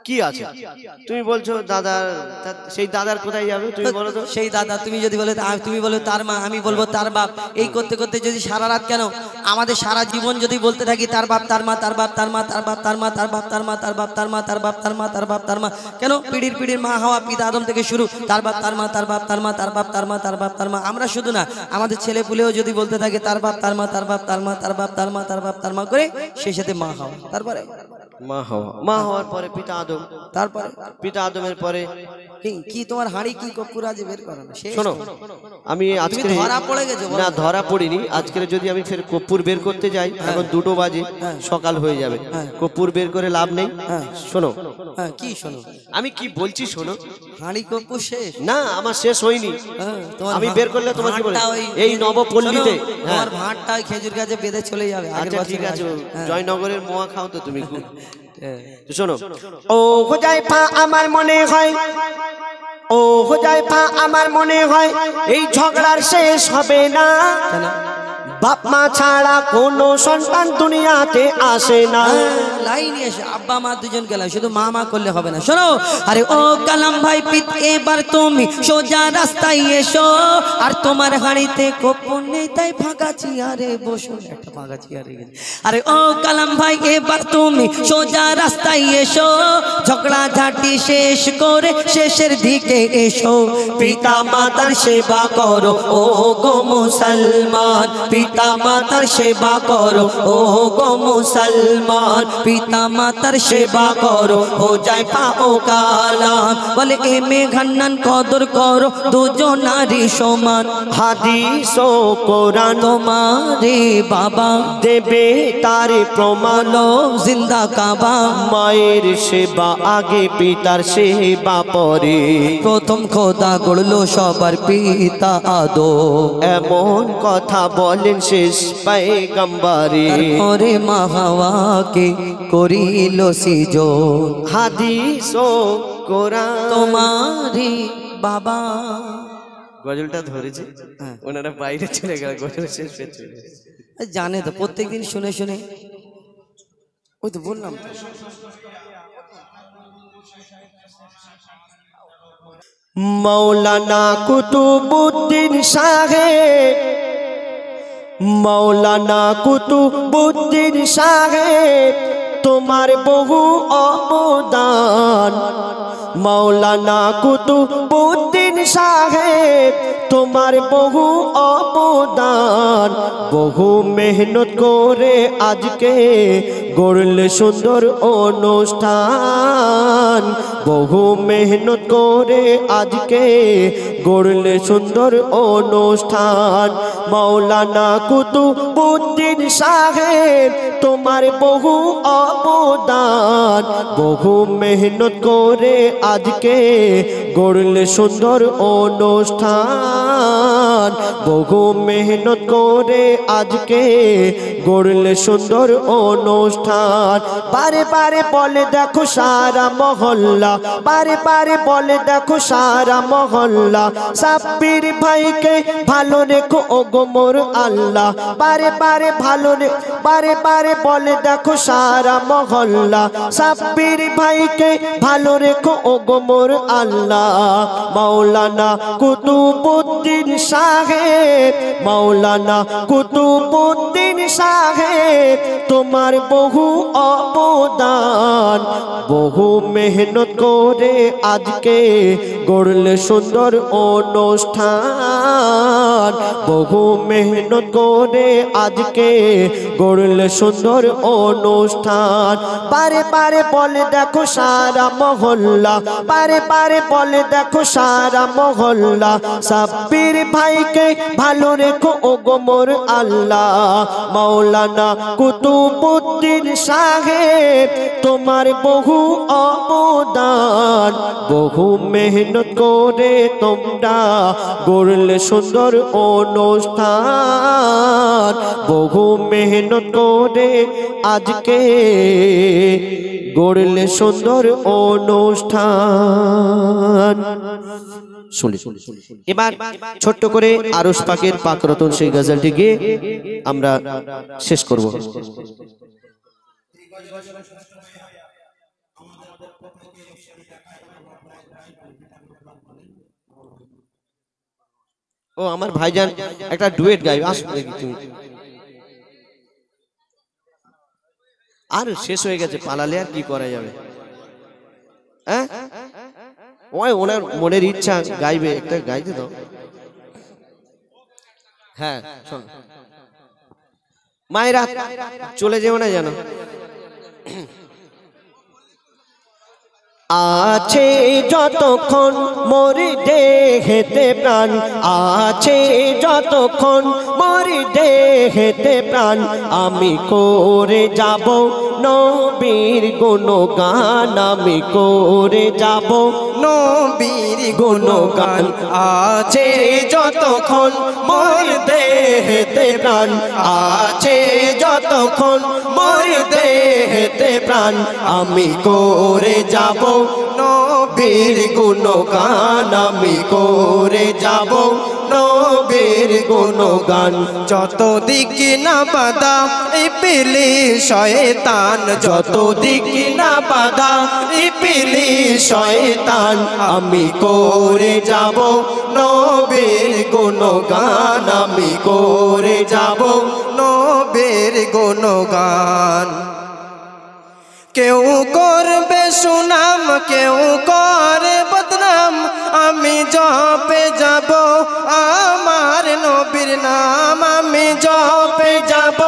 কি আছে? তুমি বলছো দাদার, সেই দাদার কোথায় যাবে তুমি বলো তো? সেই দাদা তুমি যদি বলে তুমি বলো তার মা, আমি বলবো তার বাপ, এই করতে করতে যদি সারা রাত কেন আমাদের সারা জীবন যদি বলতে থাকি তার বাপ তার মা তার বাপ তার মা তার বাপ তার মা তার বাপ তার মা তার বাপ তার মা তার বাপ তার মা তার বাপ তার মা, কেন পিড়ির পিড়ির মা হওয়া পিতা আদম থেকে শুরু তার বাপ তার মা তার বাপ তার মা তার বাপ তার মা তার বাপ তার মা। আমরা শুধু না আমাদের ছেলে পুলেও যদি বলতে থাকে তার বাপ তার মা তার বাপ তার মা তার বাপ তার মা তার বাপ তার মা করে সেই সাথে মা হওয়া, তারপরে মা হওয়া, মা হওয়ার পরে পিতা আদম, তারপরে পিতা আদমের পরে কি তোমার হাঁড়ি কি কপুর আছে বের করো না। শোনো, আমি আজকে ধরা পড়ে গেছো? না ধরা পড়িনি। আজকে যদি আমি ফের কর্পূর বের করতে যাই, এখন 2টো বাজে, সকাল হয়ে যাবে, কর্পূর বের করে লাভ নেই। শোনো, হ্যাঁ কি শোনো, আমি কি বলছি শোনো। হাঁড়ি কপুর শেষ? না আমার শেষ হয়নি, তোমার আমি বের করলে তোমার কি বলে ভাঁড়টা ওই এই নবপল্লীতে। হ্যাঁ তোমার ভাঁড়টা ওই খেজুর গাছে বেঁধে চলে যাবে। আগের আচ্ছা বছর ঠিক আছে, হ্যাঁ। জয়নগরের মোয়া খাও তো তুমি খুব। হ্যাঁ। তো শোনো, ও হুজাইফা আমার মনে হয়, ও হুজাইফা আমার মনে হয় এই ঝগড়ার শেষ হবে না। কেন? বাপ মা ছাড়া কোনো সন্তান দুনিয়াতে আসে না। লাইনে এসে আব্বা মা দুজন গেলাম, শুধু মা মা করলে হবে না। শোনো, আরে ও কালাম ভাই পিত এবার তুমি সোজা রাস্তায় এসো, আর তোমার হাঁড়িতে কপুর নেই তাই ফাঁকা চেয়ারে বসো। একটা ফাঁকা চেয়ারে গেছে। আরে ও কালাম ভাই এবার তুমি সোজা রাস্তায় এসো, ঝগড়া ঝাঁটি শেষ করে শেষের দিকে এসো। পিতা মাতার সেবা করো ও গো মুসলমান, পিতা মাতার সেবা করো ও গো মুসলমান, পিতা মাতার সেবা করো হুজাইফা ও কালাম, বলে এ মেঘান্নান কদর করো দুজনারই সমান। হাদিস ও কোরআন তোমারে বাবা দেবে তার প্রমাণ। বলো জিন্দা কাবা, মায়ের সেবা আগে পিতার সেবা পরে, প্রথম খোদা গড়লো সবার পিতা আদম, এমন কথা বলেন শেষ পয়গম্বরে। তারপরে মা হাওয়াকে করিল সৃজন। হাদিস ও কোরআন তোমারে বাবা। গজলটা ধরেছে, ওনারা বাইরে চলে গেল, গজল শেষ হয়ে চলে গেছে। জানে তো প্রত্যেকদিন শুনে শুনে, ওই তো বললাম তো। মৌলানা কুতুবুদ্দিন সাহেব, মৌলানা কুতুবুদ্দিন সাহেব তোমার বহু অবদান। মৌলানা কুতুবুদ্দিন সাহেব তোমার বহু অবদান, বহু মেহনত করে আজকে গড়লে সুন্দর অনুষ্ঠান। বহু মেহনত করে আজকে গড়লে সুন্দর অনুষ্ঠান। মৌলানা কুতুবউদ্দিন সাহেব তোমার বহু অবদান, বহু মেহনত করে আজকে গড়লে সুন্দর অনুষ্ঠান, বহু মেহনত করে আজকে গড়লে সুন্দর অনুষ্ঠান। বারে বারে বলে দেখো সারা মহল্লা, বারে বারে বলে দেখো সারা মহল্লা, সাব্বির ভাইকে ভালো রেখো ওগো মোর আল্লাহ। বারে বারে বারে বারে বলে দেখো সারা মহল্লা, সাব্বির ভাইকে ভালো রেখো ওগো মোর আল্লাহ। মৌলানা কুতুবউদ্দিন সাহেব, মৌলানা কুতুবউদ্দিন সাহেব তোমার বহু অবদান, বহু মেহনত করে আজকে গড়লে সুন্দর অনুষ্ঠান, বহু মেহনত করে আজকে গড়লে সুন্দর অনুষ্ঠান। বারে বারে বলে দেখো সারা মহল্লা, বারে বারে বলে দেখো সারা মহল্লা, সাব্বির ভাইকে ভালো রেখো ওগো মোর আল্লাহ। মৌলানা কুতুবউদ্দিন সাহেব তোমার বহু অবদান, বহু মেহনত করে তোমরা গড়লে সুন্দর অনুষ্ঠান, বহু মেহনত করে আজকে গড়লে সুন্দর অনুষ্ঠান। এবার ছোট্ট করে আরশ পাকের পাকরতন সেই গজলটি গিয়ে আমরা শেষ করব। ও আমার ভাইজান একটা ডুয়েট গাইবে, আসো দেখি তুমি। আর শেষ হয়ে গেছে, পালালে আর কি করা যাবে? হ্যাঁ ওই ওনার মনের ইচ্ছা গাইবে, একটা গাইতে দাও। হ্যাঁ শোন মায়েরা চলে যেও না জানো। আছে যতক্ষণ মোর দেহেতে প্রাণ, আছে যতক্ষণ মোর দেহেতে প্রাণ, আমি করে যাব নবীর গুণগান, আমি করে যাব নবীর গুণগান। আছে যতক্ষণ মোর দেহেতে প্রাণ, আছে যতক্ষণ মোর দেহেতে প্রাণ, আমি করে যাব নবীর গুণগান, আমি করে যাব নবীর গুণগান। যত দিক না বাধা ইবলিস শয়তান, যত দিক না বাধা ইবলিস শয়তান, আমি করে যাব নবীর গুণগান, আমি করে যাব নবীর গুণগান। কেউ করবে সুনাম, কেউ করে বদনাম, আমি জপে যাব আমার নবীর নাম, আমি জপে যাব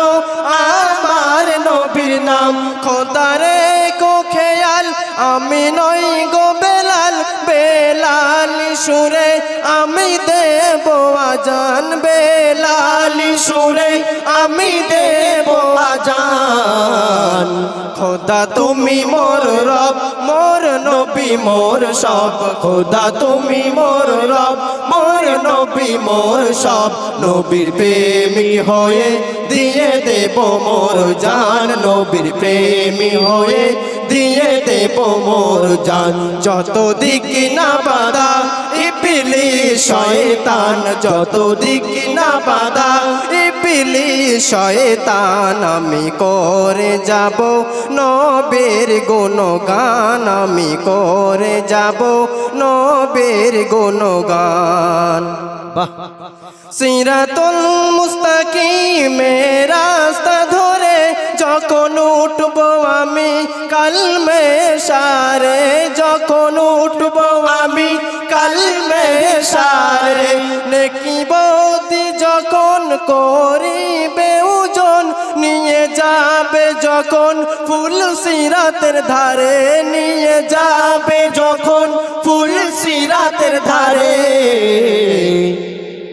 আমার নবীর নাম। খোদারে কো খেয়াল আমি নই গো বেলাল, বেলাল সুরে আমি দেব আজান, বেলাল সুরে আমি দেব আজান। খোদা তুমি মোর রব, মোর নবী মোর সব, খোদা তুমি মোর রব, মোর নবী মোর সব। নবীর প্রেমী হয়ে দিয়ে দেব মোর জান, নবীর প্রেমী হয়ে দিয়ে দেব মোর জান। যত দিক না বাধা ইবলিস শয়তান, যত দিক না বাধা ইবলিস শয়তান, আমি করে যাব নবীর গুণগান, আমি করে যাব নবীর গুণগান। সিরাতুল মুস্তাকিমের রাস্তা ধরে যখন উঠব আমি কালমে সারে, যখন উঠব আমি কালমে সারে, নেকি বদি যখন করিবে ওজন, নিয়ে যাবে যখন ফুল সিরাতের ধারে, নিয়ে যাবে যখন ফুল সিরাতের ধারে।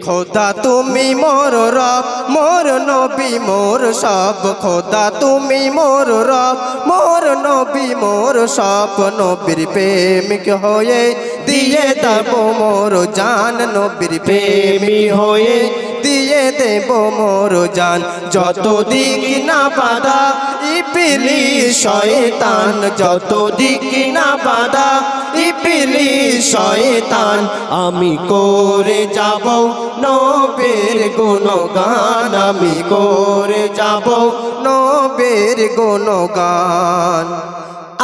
খোদা তুমি মোর রব মোর নবী মোর সব খোদা তুমি মোর রব মোর নবী মোর সব নবীর প্রেমিক হয়ে দিয়ে দেব মোর জান নবীর প্রেমিক হয়ে দিয়ে দেব মোর জান যত দিক না বাধা ইবলিস শয়তান যত দিক না বাধা ইবলিস শয়তান আমি করে যাব নবীর গুণগান আমি করে যাব নবীর গুণগান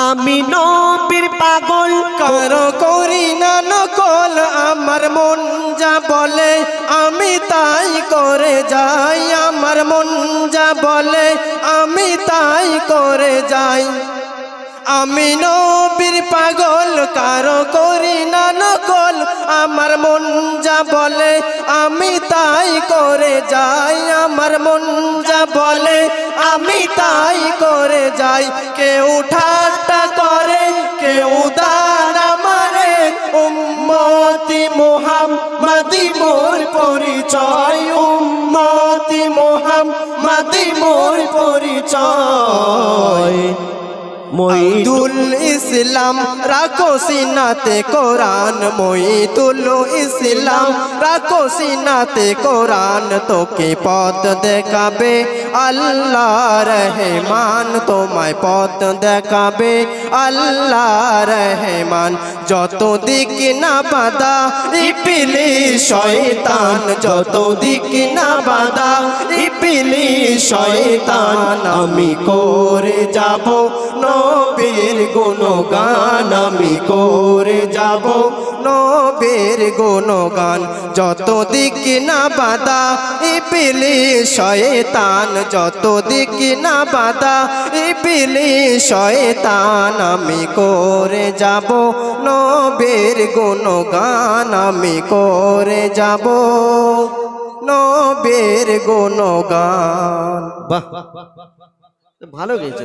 আমি নবীর পাগল কারো করি না নকল আমার মন যা বলে আমি তাই করে যাই আমার মন যা বলে আমি তাই করে যাই আমি নবীর পাগল কারো করি না নকল আমার মন যা বলে আমি তাই করে যাই আমার মন যা বলে আমি তাই করে যাই কেউ ঠাট্টা করে কেউ দানা মারে উম্মতি মুহাম্মাদি মোর পরিচয় উম্মতি মুহাম্মাদি মোর পরিচয় মঈদুল ইসলাম রাখো সিনাতে কোরআন মঈদুল ইসলাম রাখো সিনাতে কোরআন তোকে পথ দেখাবে আল্লাহ রহমান তোমায় পথ দেখাবে আল্লাহ রহমান যত দিক না বাধা ইবলিস শয়তান যত দিক না বাধা ইবলিস শয়তান আমি করে যাব নবীর গুণগান আমি করে যাব নবীর গুণগান যত দিক না বাধা ইবলিস শয়তান যত দিক না বাধা ইবলিস শয়তান আমি করে যাব নবীর গুণগান আমি করে যাব নবীর গুণগান বাহ ভালো গেয়েছে